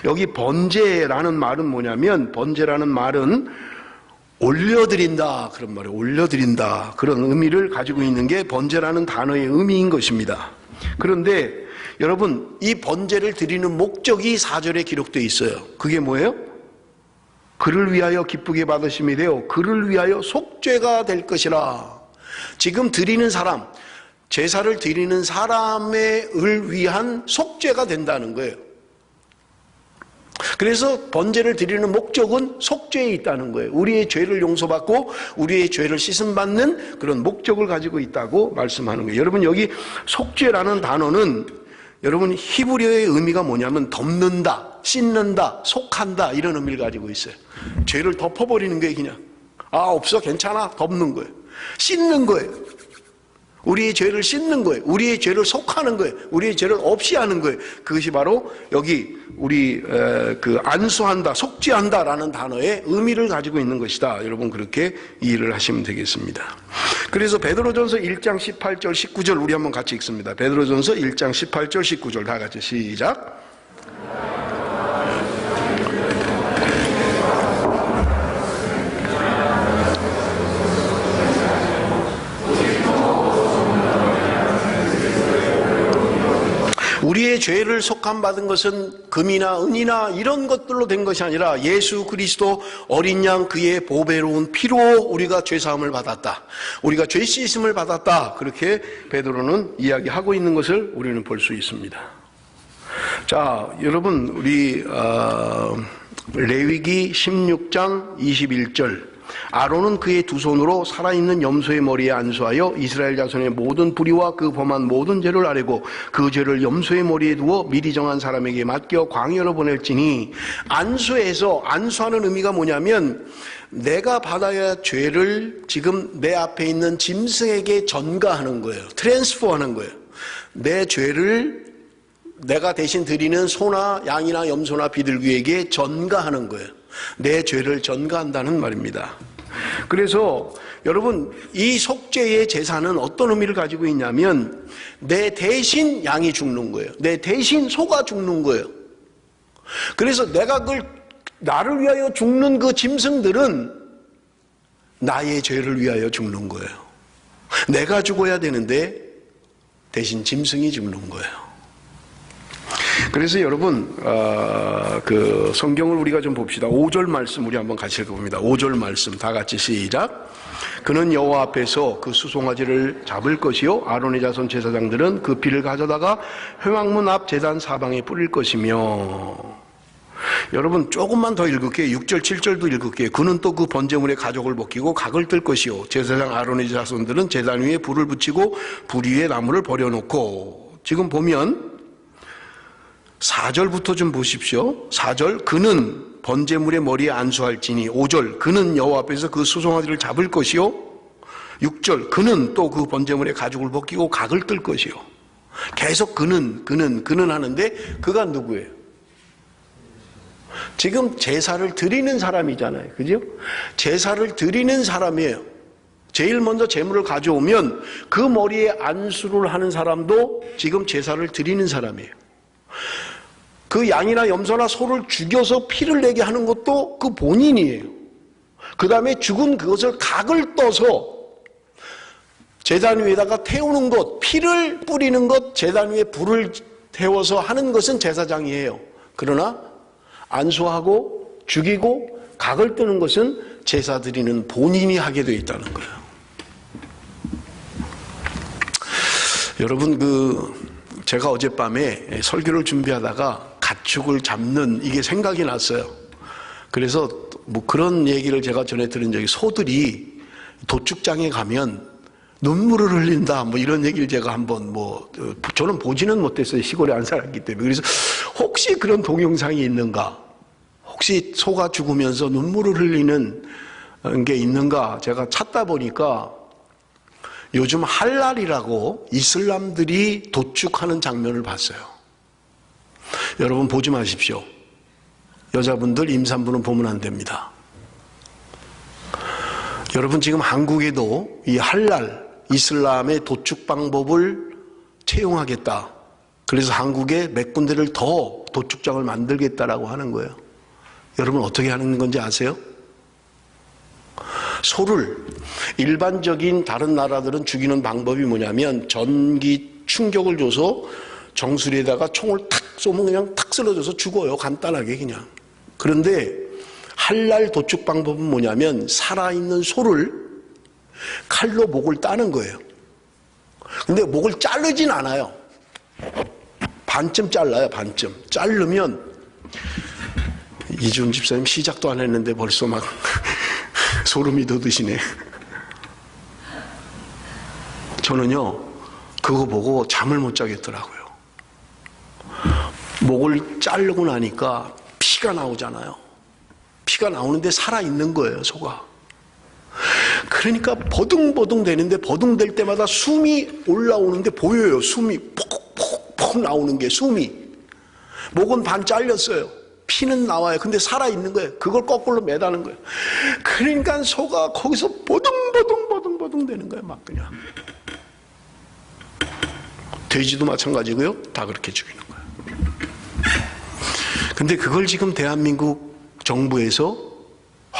여기 번제라는 말은 뭐냐면, 번제라는 말은 올려드린다, 그런 말이에요. 올려드린다, 그런 의미를 가지고 있는 게 번제라는 단어의 의미인 것입니다. 그런데 여러분 이 번제를 드리는 목적이 4절에 기록되어 있어요. 그게 뭐예요? 그를 위하여 기쁘게 받으심이 되어 그를 위하여 속죄가 될 것이라. 지금 드리는 사람, 제사를 드리는 사람을 위한 속죄가 된다는 거예요. 그래서 번제를 드리는 목적은 속죄에 있다는 거예요. 우리의 죄를 용서받고 우리의 죄를 씻음받는 그런 목적을 가지고 있다고 말씀하는 거예요. 여러분 여기 속죄라는 단어는 여러분 히브리어의 의미가 뭐냐면 덮는다, 씻는다, 속한다, 이런 의미를 가지고 있어요. 죄를 덮어버리는 거예요. 그냥 없어, 괜찮아, 덮는 거예요. 씻는 거예요. 우리의 죄를 씻는 거예요. 우리의 죄를 속하는 거예요. 우리의 죄를 없이 하는 거예요. 그것이 바로 여기 우리 그 안수한다, 속죄한다라는 단어의 의미를 가지고 있는 것이다. 여러분 그렇게 이해를 하시면 되겠습니다. 그래서 베드로전서 1장 18절 19절 우리 한번 같이 읽습니다. 베드로전서 1장 18절 19절 다 같이 시작. 우리의 죄를 속함받은 것은 금이나 은이나 이런 것들로 된 것이 아니라 예수 그리스도 어린 양 그의 보배로운 피로 우리가 죄사함을 받았다. 우리가 죄 씻음을 받았다. 그렇게 베드로는 이야기하고 있는 것을 우리는 볼 수 있습니다. 자, 여러분 우리 레위기 16장 21절 아론은 그의 두 손으로 살아있는 염소의 머리에 안수하여 이스라엘 자손의 모든 불의와 그 범한 모든 죄를 아뢰고 그 죄를 염소의 머리에 두어 미리 정한 사람에게 맡겨 광야로 보낼지니 안수해서 안수하는 의미가 뭐냐면 내가 받아야 할 죄를 지금 내 앞에 있는 짐승에게 전가하는 거예요. 트랜스퍼하는 거예요. 내 죄를 내가 대신 드리는 소나 양이나 염소나 비둘기에게 전가하는 거예요. 내 죄를 전가한다는 말입니다. 그래서 여러분 이 속죄의 제사는 어떤 의미를 가지고 있냐면 내 대신 양이 죽는 거예요. 내 대신 소가 죽는 거예요. 그래서 내가 나를 위하여 죽는 그 짐승들은 나의 죄를 위하여 죽는 거예요. 내가 죽어야 되는데 대신 짐승이 죽는 거예요. 그래서 여러분 그 성경을 우리가 좀 봅시다. 5절 말씀 우리 한번 같이 읽어봅니다. 5절 말씀 다 같이 시작. 그는 여호와 앞에서 그 수송아지를 잡을 것이요 아론의 자손 제사장들은 그 피를 가져다가 회막문 앞 제단 사방에 뿌릴 것이며. 여러분 조금만 더 읽을게요. 6절 7절도 읽을게요. 그는 또 그 번제물의 가족을 벗기고 각을 뜰 것이요 제사장 아론의 자손들은 제단 위에 불을 붙이고 불 위에 나무를 버려놓고. 지금 보면 4절부터 좀 보십시오. 4절 그는 번제물의 머리에 안수할지니. 5절 그는 여호와 앞에서 그 수송아지를 잡을 것이요. 6절 그는 또 그 번제물의 가죽을 벗기고 각을 뜰 것이요. 계속 그는 하는데 그가 누구예요? 지금 제사를 드리는 사람이잖아요. 그죠? 제사를 드리는 사람이에요. 제일 먼저 제물을 가져오면 그 머리에 안수를 하는 사람도 지금 제사를 드리는 사람이에요. 그 양이나 염소나 소를 죽여서 피를 내게 하는 것도 그 본인이에요. 그 다음에 죽은 그것을 각을 떠서 제단 위에다가 태우는 것, 피를 뿌리는 것, 제단 위에 불을 태워서 하는 것은 제사장이에요. 그러나 안수하고 죽이고 각을 뜨는 것은 제사 드리는 본인이 하게 되어 있다는 거예요. 여러분 제가 어젯밤에 설교를 준비하다가 가축을 잡는 이게 생각이 났어요. 그래서 뭐 그런 얘기를 제가 전에 들은 적이 소들이 도축장에 가면 눈물을 흘린다 뭐 이런 얘기를 제가 한번 저는 보지는 못했어요. 시골에 안 살았기 때문에. 그래서 혹시 그런 동영상이 있는가? 혹시 소가 죽으면서 눈물을 흘리는 게 있는가? 제가 찾다 보니까 요즘 할랄이라고 이슬람들이 도축하는 장면을 봤어요. 여러분 보지 마십시오. 여자분들 임산부는 보면 안 됩니다. 여러분 지금 한국에도 이 할랄 이슬람의 도축 방법을 채용하겠다. 그래서 한국에 몇 군데를 더 도축장을 만들겠다라고 하는 거예요. 여러분 어떻게 하는 건지 아세요? 소를 일반적인 다른 나라들은 죽이는 방법이 뭐냐면 전기 충격을 줘서 정수리에다가 총을 탁 쏘면 그냥 탁 쓰러져서 죽어요. 간단하게 그냥. 그런데 할랄 도축 방법은 뭐냐면 살아있는 소를 칼로 목을 따는 거예요. 근데 목을 자르진 않아요. 반쯤 잘라요. 반쯤. 자르면 이준 집사님 시작도 안 했는데 벌써 막 소름이 돋으시네. 저는요 그거 보고 잠을 못 자겠더라고요. 목을 자르고 나니까 피가 나오잖아요. 피가 나오는데 살아있는 거예요. 소가. 그러니까 버둥버둥 되는데 버둥될 때마다 숨이 올라오는데 보여요. 숨이 푹푹푹 나오는 게 숨이. 목은 반 잘렸어요. 피는 나와요. 근데 살아있는 거예요. 그걸 거꾸로 매다는 거예요. 그러니까 소가 거기서 버둥버둥 되는 거예요. 막 그냥. 돼지도 마찬가지고요. 다 그렇게 죽이는 거예요. 근데 그걸 지금 대한민국 정부에서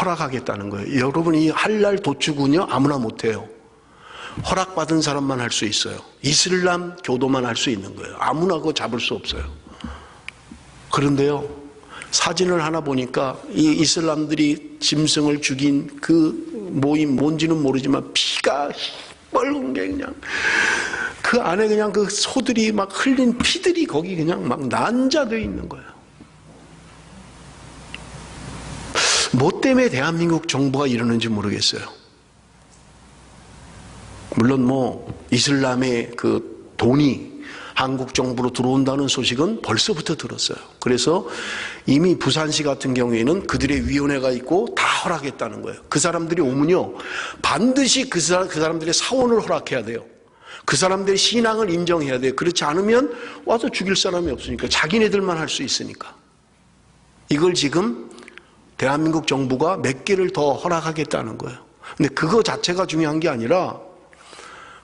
허락하겠다는 거예요. 여러분이 할랄 도축은요 아무나 못해요. 허락받은 사람만 할 수 있어요. 이슬람 교도만 할 수 있는 거예요. 아무나 그거 잡을 수 없어요. 그런데요, 사진을 하나 보니까 이 이슬람들이 짐승을 죽인 그 모임 뭔지는 모르지만 피가 뻘건 게 그냥 그 안에 그냥 그 소들이 막 흘린 피들이 거기 그냥 막 난자되어 있는 거예요. 뭐 때문에 대한민국 정부가 이러는지 모르겠어요. 물론 뭐 이슬람의 그 돈이 한국 정부로 들어온다는 소식은 벌써부터 들었어요. 그래서 이미 부산시 같은 경우에는 그들의 위원회가 있고 다 허락했다는 거예요. 그 사람들이 오면요 반드시 그 사람들의 사원을 허락해야 돼요. 그 사람들의 신앙을 인정해야 돼요. 그렇지 않으면 와서 죽일 사람이 없으니까 자기네들만 할 수 있으니까. 이걸 지금 대한민국 정부가 몇 개를 더 허락하겠다는 거예요. 근데 그거 자체가 중요한 게 아니라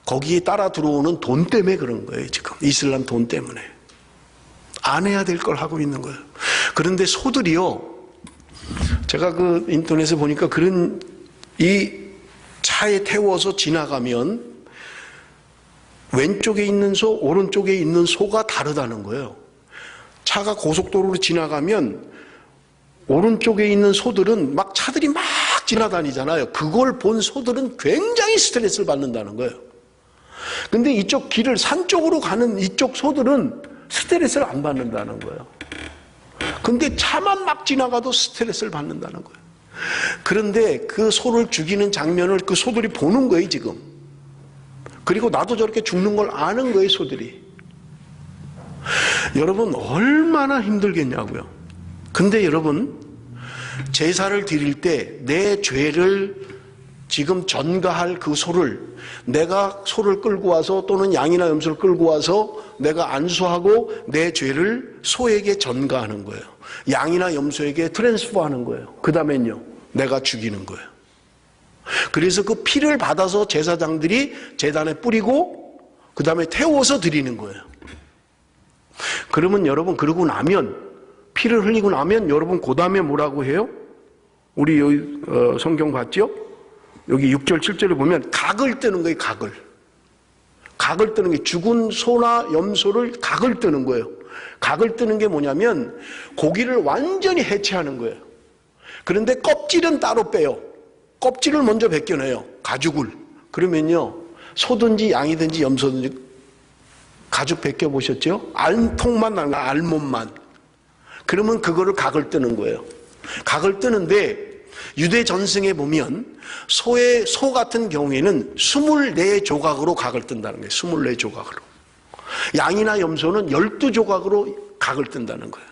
거기에 따라 들어오는 돈 때문에 그런 거예요. 지금 이슬람 돈 때문에 안 해야 될 걸 하고 있는 거예요. 그런데 소들이요, 제가 그 인터넷에 보니까 그런 이 차에 태워서 지나가면 왼쪽에 있는 소, 오른쪽에 있는 소가 다르다는 거예요. 차가 고속도로로 지나가면 오른쪽에 있는 소들은 막 차들이 막 지나다니잖아요. 그걸 본 소들은 굉장히 스트레스를 받는다는 거예요. 근데 이쪽 길을 산 쪽으로 가는 이쪽 소들은 스트레스를 안 받는다는 거예요. 근데 차만 막 지나가도 스트레스를 받는다는 거예요. 그런데 그 소를 죽이는 장면을 그 소들이 보는 거예요, 지금. 그리고 나도 저렇게 죽는 걸 아는 거예요, 소들이. 여러분, 얼마나 힘들겠냐고요. 근데 여러분, 제사를 드릴 때 내 죄를 지금 전가할 그 소를 내가 소를 끌고 와서 또는 양이나 염소를 끌고 와서 내가 안수하고 내 죄를 소에게 전가하는 거예요. 양이나 염소에게 트랜스퍼하는 거예요. 그 다음엔요, 내가 죽이는 거예요. 그래서 그 피를 받아서 제사장들이 제단에 뿌리고 그 다음에 태워서 드리는 거예요. 그러면 여러분, 그러고 나면 피를 흘리고 나면 여러분 그 다음에 뭐라고 해요? 우리 여기 성경 봤죠? 여기 6절 7절을 보면 각을 뜨는 거예요. 각을 뜨는 게 죽은 소나 염소를 각을 뜨는 거예요. 각을 뜨는 게 뭐냐면 고기를 완전히 해체하는 거예요. 그런데 껍질은 따로 빼요. 껍질을 먼저 벗겨내요. 가죽을. 그러면요, 소든지 양이든지 염소든지 가죽 벗겨보셨죠? 알통만 나가, 알몸만. 그러면 그거를 각을 뜨는 거예요. 각을 뜨는데 유대 전승에 보면 소 같은 경우에는 24조각으로 각을 뜬다는 거예요. 24조각으로. 양이나 염소는 12조각으로 각을 뜬다는 거예요.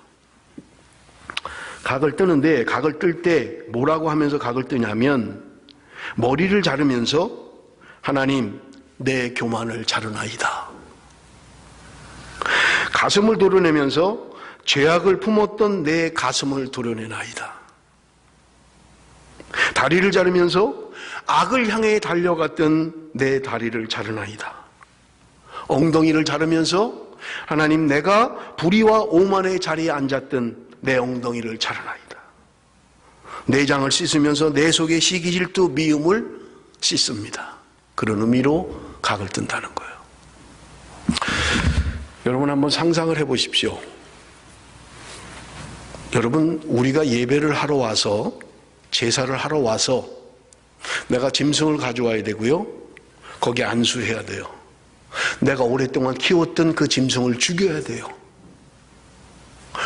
각을 뜨는데 각을 뜰 때 뭐라고 하면서 각을 뜨냐면 머리를 자르면서 하나님 내 교만을 자르나이다. 가슴을 도려내면서 죄악을 품었던 내 가슴을 도려내나이다. 다리를 자르면서 악을 향해 달려갔던 내 다리를 자르나이다. 엉덩이를 자르면서 하나님 내가 불의와 오만의 자리에 앉았던 내 엉덩이를 자르나이다. 내장을 씻으면서 내 속에 시기 질투 미움을 씻습니다. 그런 의미로 각을 뜬다는 거예요. 여러분 한번 상상을 해보십시오. 여러분, 우리가 예배를 하러 와서 제사를 하러 와서 내가 짐승을 가져와야 되고요, 거기 안수해야 돼요. 내가 오랫동안 키웠던 그 짐승을 죽여야 돼요.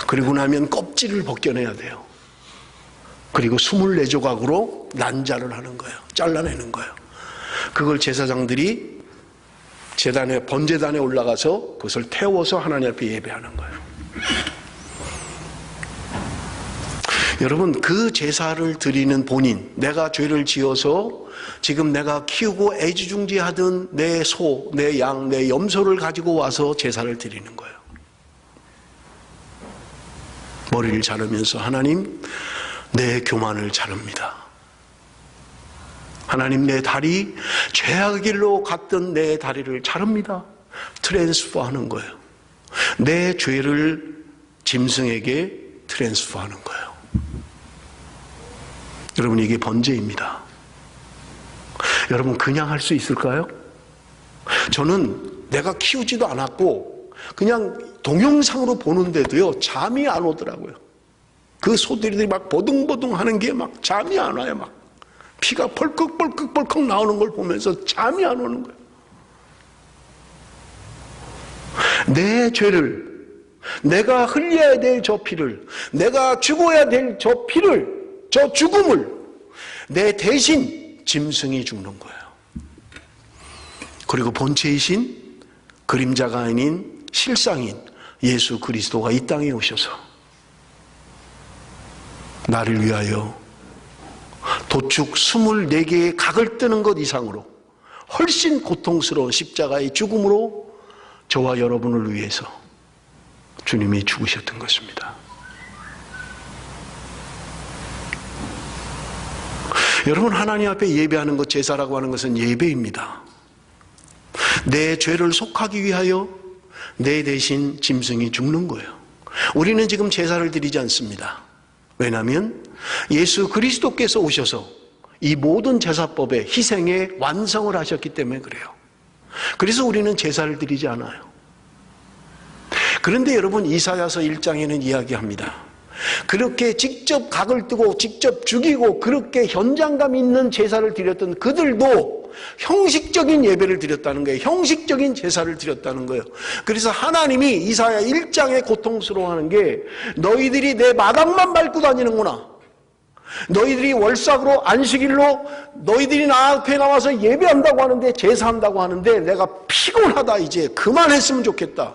그리고 나면 껍질을 벗겨내야 돼요. 그리고 24조각으로 난자를 하는 거예요. 잘라내는 거예요. 그걸 제사장들이 제단에, 번제단에 올라가서 그것을 태워서 하나님 앞에 예배하는 거예요. 여러분, 그 제사를 드리는 본인, 내가 죄를 지어서 지금 내가 키우고 애지중지하던 내 소, 내 양, 내 염소를 가지고 와서 제사를 드리는 거예요. 머리를 자르면서 하나님, 내 교만을 자릅니다. 하나님, 내 다리, 죄악의 길로 갔던 내 다리를 자릅니다. 트랜스퍼하는 거예요. 내 죄를 짐승에게 트랜스퍼하는 거예요. 여러분, 이게 번제입니다. 여러분, 그냥 할 수 있을까요? 저는 내가 키우지도 않았고 그냥 동영상으로 보는데도요, 잠이 안 오더라고요. 그 소들이 막 보둥보둥 하는 게 막 잠이 안 와요. 막 피가 벌컥벌컥벌컥 나오는 걸 보면서 잠이 안 오는 거예요. 내 죄를, 내가 흘려야 될 저 피를, 내가 죽어야 될 저 피를, 저 죽음을 내 대신 짐승이 죽는 거예요. 그리고 본체이신 그림자가 아닌 실상인 예수 그리스도가 이 땅에 오셔서 나를 위하여 도축 24개의 각을 뜨는 것 이상으로 훨씬 고통스러운 십자가의 죽음으로 저와 여러분을 위해서 주님이 죽으셨던 것입니다. 여러분, 하나님 앞에 예배하는 것, 제사라고 하는 것은 예배입니다. 내 죄를 속하기 위하여 내 대신 짐승이 죽는 거예요. 우리는 지금 제사를 드리지 않습니다. 왜냐하면 예수 그리스도께서 오셔서 이 모든 제사법의 희생의 완성을 하셨기 때문에 그래요. 그래서 우리는 제사를 드리지 않아요. 그런데 여러분, 이사야서 1장에는 이야기합니다. 그렇게 직접 각을 뜨고 직접 죽이고 그렇게 현장감 있는 제사를 드렸던 그들도 형식적인 예배를 드렸다는 거예요. 형식적인 제사를 드렸다는 거예요. 그래서 하나님이 이사야 1장에 고통스러워하는 게, 너희들이 내 마당만 밟고 다니는구나. 너희들이 월삭으로 안식일로 너희들이 나 앞에 나와서 예배한다고 하는데, 제사한다고 하는데 내가 피곤하다, 이제 그만했으면 좋겠다.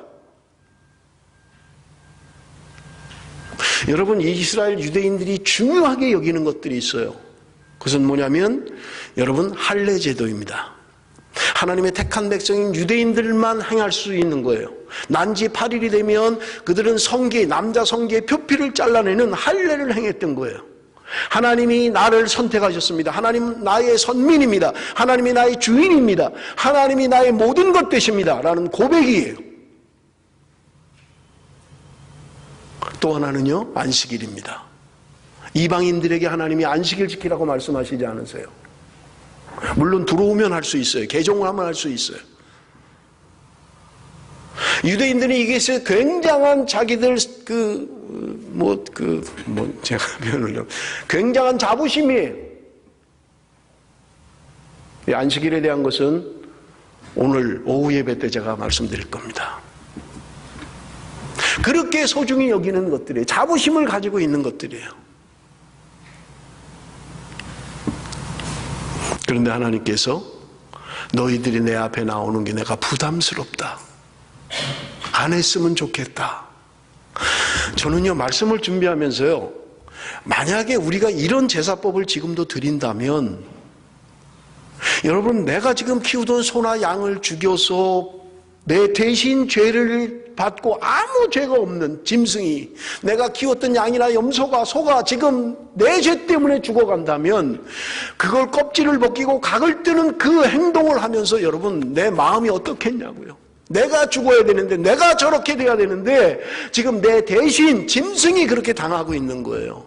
여러분, 이스라엘 유대인들이 중요하게 여기는 것들이 있어요. 그것은 뭐냐면, 여러분, 할례 제도입니다. 하나님의 택한 백성인 유대인들만 행할 수 있는 거예요. 난지 8일이 되면 그들은 성기, 남자 성기의 표피를 잘라내는 할례를 행했던 거예요. 하나님이 나를 선택하셨습니다. 하나님 나의 선민입니다. 하나님이 나의 주인입니다. 하나님이 나의 모든 것 되십니다. 라는 고백이에요. 또 하나는요, 안식일입니다. 이방인들에게 하나님이 안식일 지키라고 말씀하시지 않으세요? 물론 들어오면 할 수 있어요. 개종을 하면 할 수 있어요. 유대인들이 이게 굉장한 자기들 제가 표현을 굉장한 자부심이에요. 이 안식일에 대한 것은 오늘 오후 예배 때 제가 말씀드릴 겁니다. 그렇게 소중히 여기는 것들이에요. 자부심을 가지고 있는 것들이에요. 그런데 하나님께서 너희들이 내 앞에 나오는 게 내가 부담스럽다, 안 했으면 좋겠다. 저는요, 말씀을 준비하면서요, 만약에 우리가 이런 제사법을 지금도 드린다면, 여러분, 내가 지금 키우던 소나 양을 죽여서 내 대신 죄를 받고 아무 죄가 없는 짐승이, 내가 키웠던 양이나 염소가, 소가 지금 내 죄 때문에 죽어간다면, 그걸 껍질을 벗기고 각을 뜨는 그 행동을 하면서 여러분, 내 마음이 어떻겠냐고요. 내가 죽어야 되는데, 내가 저렇게 돼야 되는데 지금 내 대신 짐승이 그렇게 당하고 있는 거예요.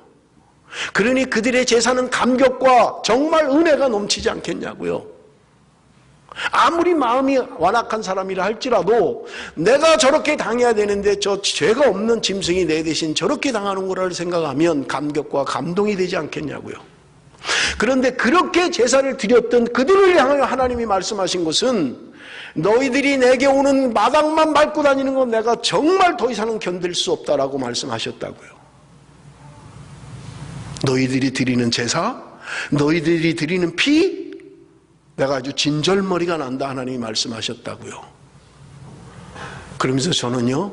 그러니 그들의 제사는 감격과 정말 은혜가 넘치지 않겠냐고요. 아무리 마음이 완악한 사람이라 할지라도 내가 저렇게 당해야 되는데 저 죄가 없는 짐승이 내 대신 저렇게 당하는 거라를 생각하면 감격과 감동이 되지 않겠냐고요. 그런데 그렇게 제사를 드렸던 그들을 향하여 하나님이 말씀하신 것은, 너희들이 내게 오는 마당만 밟고 다니는 건 내가 정말 더 이상은 견딜 수 없다라고 말씀하셨다고요. 너희들이 드리는 제사, 너희들이 드리는 피, 내가 아주 진절머리가 난다, 하나님이 말씀하셨다고요. 그러면서 저는요,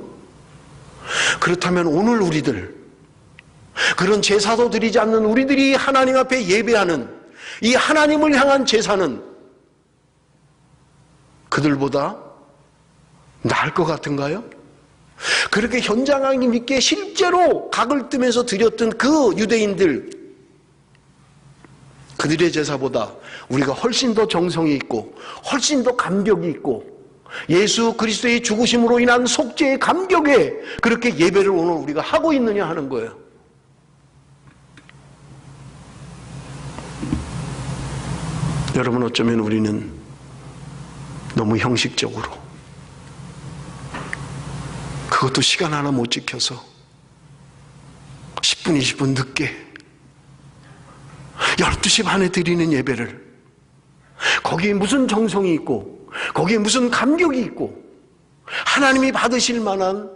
그렇다면 오늘 우리들 그런 제사도 드리지 않는 우리들이 하나님 앞에 예배하는 이 하나님을 향한 제사는 그들보다 나을 것 같은가요? 그렇게 현장감 있게 실제로 각을 뜨면서 드렸던 그 유대인들, 그들의 제사보다 우리가 훨씬 더 정성이 있고 훨씬 더 감격이 있고 예수 그리스도의 죽으심으로 인한 속죄의 감격에 그렇게 예배를 오늘 우리가 하고 있느냐 하는 거예요. 여러분, 어쩌면 우리는 너무 형식적으로, 그것도 시간 하나 못 지켜서 10분, 20분 늦게 12시 반에 드리는 예배를, 거기에 무슨 정성이 있고 거기에 무슨 감격이 있고 하나님이 받으실 만한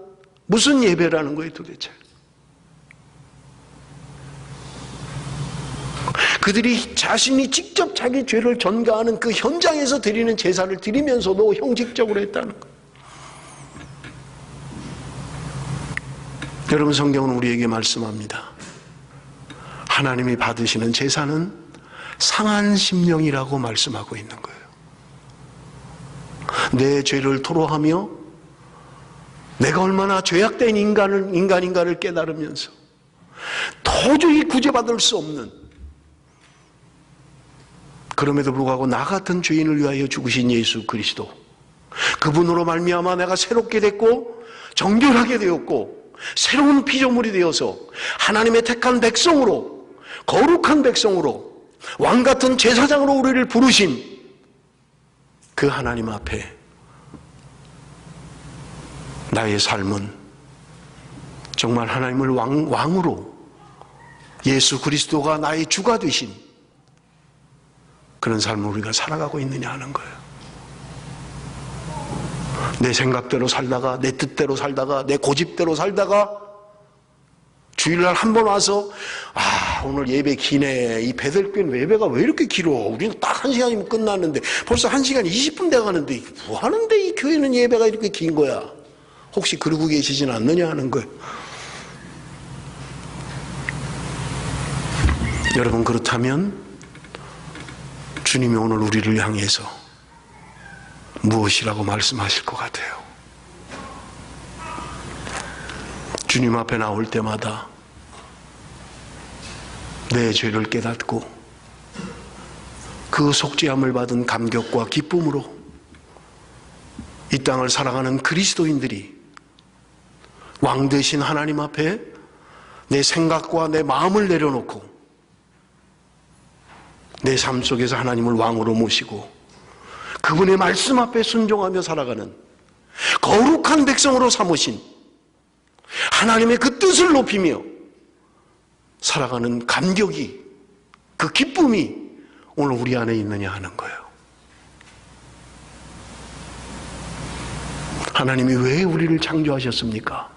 무슨 예배라는 거예요 도대체. 그들이 자신이 직접 자기 죄를 전가하는 그 현장에서 드리는 제사를 드리면서도 형식적으로 했다는 거예요. 여러분, 성경은 우리에게 말씀합니다. 하나님이 받으시는 제사는 상한 심령이라고 말씀하고 있는 거예요. 내 죄를 토로하며 내가 얼마나 죄악된 인간인가를 깨달으면서 도저히 구제받을 수 없는, 그럼에도 불구하고 나 같은 죄인을 위하여 죽으신 예수 그리스도, 그분으로 말미암아 내가 새롭게 됐고 정결하게 되었고 새로운 피조물이 되어서 하나님의 택한 백성으로, 거룩한 백성으로, 왕같은 제사장으로 우리를 부르신 그 하나님 앞에 나의 삶은 정말 하나님을 왕으로, 예수 그리스도가 나의 주가 되신 그런 삶을 우리가 살아가고 있느냐 하는 거예요. 내 생각대로 살다가, 내 뜻대로 살다가, 내 고집대로 살다가 주일날 한 번 와서 오늘 예배 기네, 이 베들교회 예배가 왜 이렇게 길어, 우리는 딱 1시간이면 끝났는데 벌써 1시간 20분 돼가는데 뭐 하는데 이 교회는 예배가 이렇게 긴 거야, 혹시 그러고 계시진 않느냐 하는 거예요. 여러분, 그렇다면 주님이 오늘 우리를 향해서 무엇이라고 말씀하실 것 같아요? 주님 앞에 나올 때마다 내 죄를 깨닫고 그 속죄함을 받은 감격과 기쁨으로 이 땅을 살아가는 그리스도인들이 왕 되신 하나님 앞에 내 생각과 내 마음을 내려놓고 내 삶 속에서 하나님을 왕으로 모시고 그분의 말씀 앞에 순종하며 살아가는 거룩한 백성으로 삼으신 하나님의 그 뜻을 높이며 살아가는 감격이, 그 기쁨이 오늘 우리 안에 있느냐 하는 거예요. 하나님이 왜 우리를 창조하셨습니까?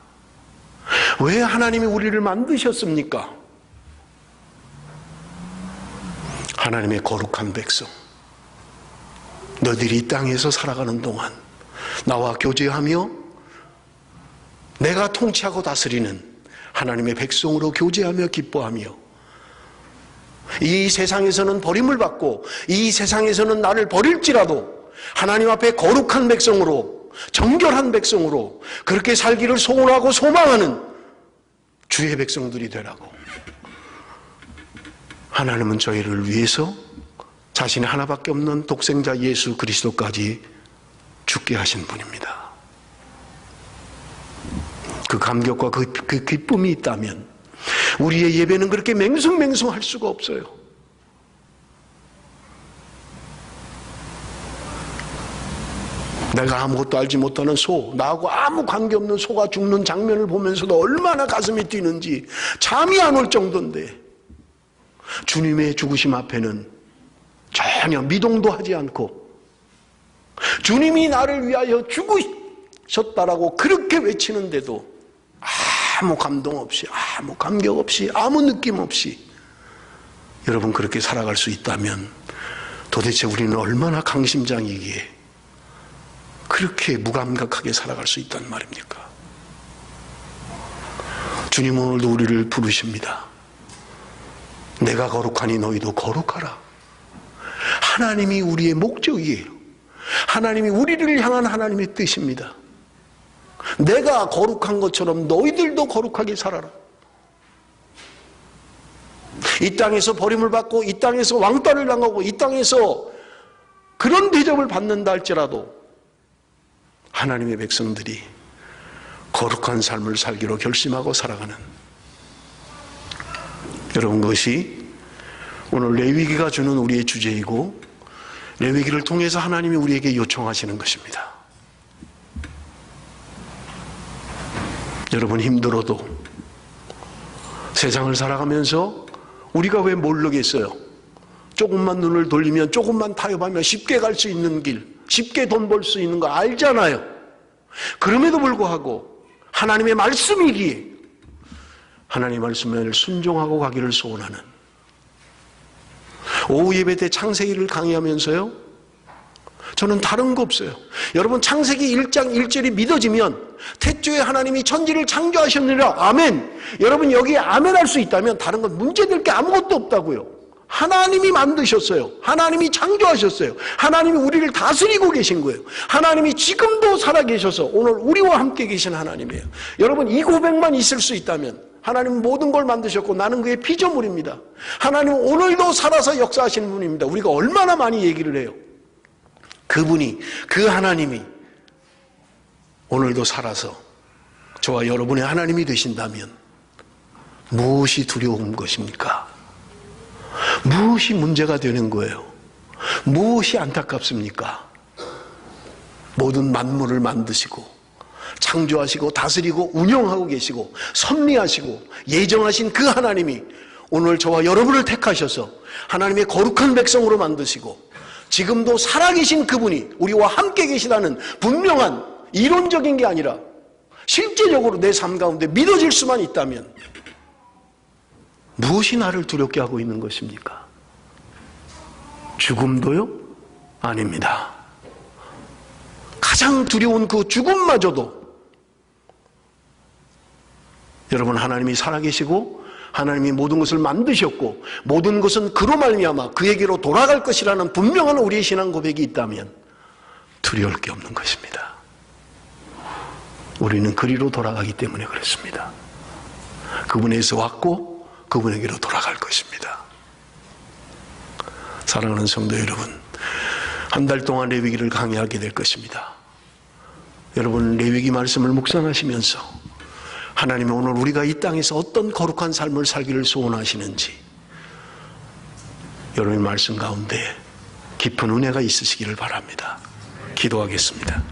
왜 하나님이 우리를 만드셨습니까? 하나님의 거룩한 백성, 너희들이 이 땅에서 살아가는 동안 나와 교제하며 내가 통치하고 다스리는 하나님의 백성으로 교제하며 기뻐하며 이 세상에서는 버림을 받고 이 세상에서는 나를 버릴지라도 하나님 앞에 거룩한 백성으로, 정결한 백성으로 그렇게 살기를 소원하고 소망하는 주의 백성들이 되라고 하나님은 저희를 위해서 자신의 하나밖에 없는 독생자 예수 그리스도까지 죽게 하신 분입니다. 그 감격과 그 기쁨이 있다면 우리의 예배는 그렇게 맹숭맹숭할 수가 없어요. 내가 아무것도 알지 못하는 소, 나하고 아무 관계없는 소가 죽는 장면을 보면서도 얼마나 가슴이 뛰는지 잠이 안 올 정도인데 주님의 죽으심 앞에는 전혀 미동도 하지 않고 주님이 나를 위하여 죽으셨다라고 그렇게 외치는데도 아무 감동 없이, 아무 감격 없이, 아무 느낌 없이 여러분 그렇게 살아갈 수 있다면 도대체 우리는 얼마나 강심장이기에 그렇게 무감각하게 살아갈 수 있단 말입니까? 주님은 오늘도 우리를 부르십니다. 내가 거룩하니 너희도 거룩하라. 하나님이 우리의 목적이에요. 하나님이 우리를 향한 하나님의 뜻입니다. 내가 거룩한 것처럼 너희들도 거룩하게 살아라. 이 땅에서 버림을 받고 이 땅에서 왕따를 당하고 이 땅에서 그런 대접을 받는다 할지라도 하나님의 백성들이 거룩한 삶을 살기로 결심하고 살아가는, 여러분, 그것이 오늘 레위기가 주는 우리의 주제이고 레위기를 통해서 하나님이 우리에게 요청하시는 것입니다. 여러분, 힘들어도 세상을 살아가면서 우리가 왜 모르겠어요? 조금만 눈을 돌리면, 조금만 타협하면 쉽게 갈 수 있는 길, 쉽게 돈 벌 수 있는 거 알잖아요. 그럼에도 불구하고 하나님의 말씀이기에 하나님의 말씀을 순종하고 가기를 소원하는, 오후 예배 때 창세기를 강의하면서요, 저는 다른 거 없어요. 여러분, 창세기 1장 1절이 믿어지면 태초에 하나님이 천지를 창조하셨느니라, 아멘. 여러분, 여기에 아멘 할 수 있다면 다른 건 문제될 게 아무것도 없다고요. 하나님이 만드셨어요. 하나님이 창조하셨어요. 하나님이 우리를 다스리고 계신 거예요. 하나님이 지금도 살아계셔서 오늘 우리와 함께 계신 하나님이에요. 여러분, 이 고백만 있을 수 있다면 하나님은 모든 걸 만드셨고 나는 그의 피조물입니다. 하나님은 오늘도 살아서 역사하시는 분입니다. 우리가 얼마나 많이 얘기를 해요. 그분이, 그 하나님이 오늘도 살아서 저와 여러분의 하나님이 되신다면 무엇이 두려운 것입니까? 무엇이 문제가 되는 거예요? 무엇이 안타깝습니까? 모든 만물을 만드시고 창조하시고 다스리고 운영하고 계시고 섭리하시고 예정하신 그 하나님이 오늘 저와 여러분을 택하셔서 하나님의 거룩한 백성으로 만드시고 지금도 살아계신 그분이 우리와 함께 계시다는 분명한 이론적인 게 아니라 실제적으로 내 삶 가운데 믿어질 수만 있다면 무엇이 나를 두렵게 하고 있는 것입니까? 죽음도요? 아닙니다. 가장 두려운 그 죽음마저도 여러분, 하나님이 살아계시고 하나님이 모든 것을 만드셨고 모든 것은 그로 말미암아 그에게로 돌아갈 것이라는 분명한 우리의 신앙 고백이 있다면 두려울 게 없는 것입니다. 우리는 그리로 돌아가기 때문에 그렇습니다. 그분에서 왔고 그분에게로 돌아갈 것입니다. 사랑하는 성도 여러분, 한 달 동안 레위기를 강의하게 될 것입니다. 여러분, 레위기 말씀을 묵상하시면서 하나님은 오늘 우리가 이 땅에서 어떤 거룩한 삶을 살기를 소원하시는지 여러분의 말씀 가운데 깊은 은혜가 있으시기를 바랍니다. 기도하겠습니다.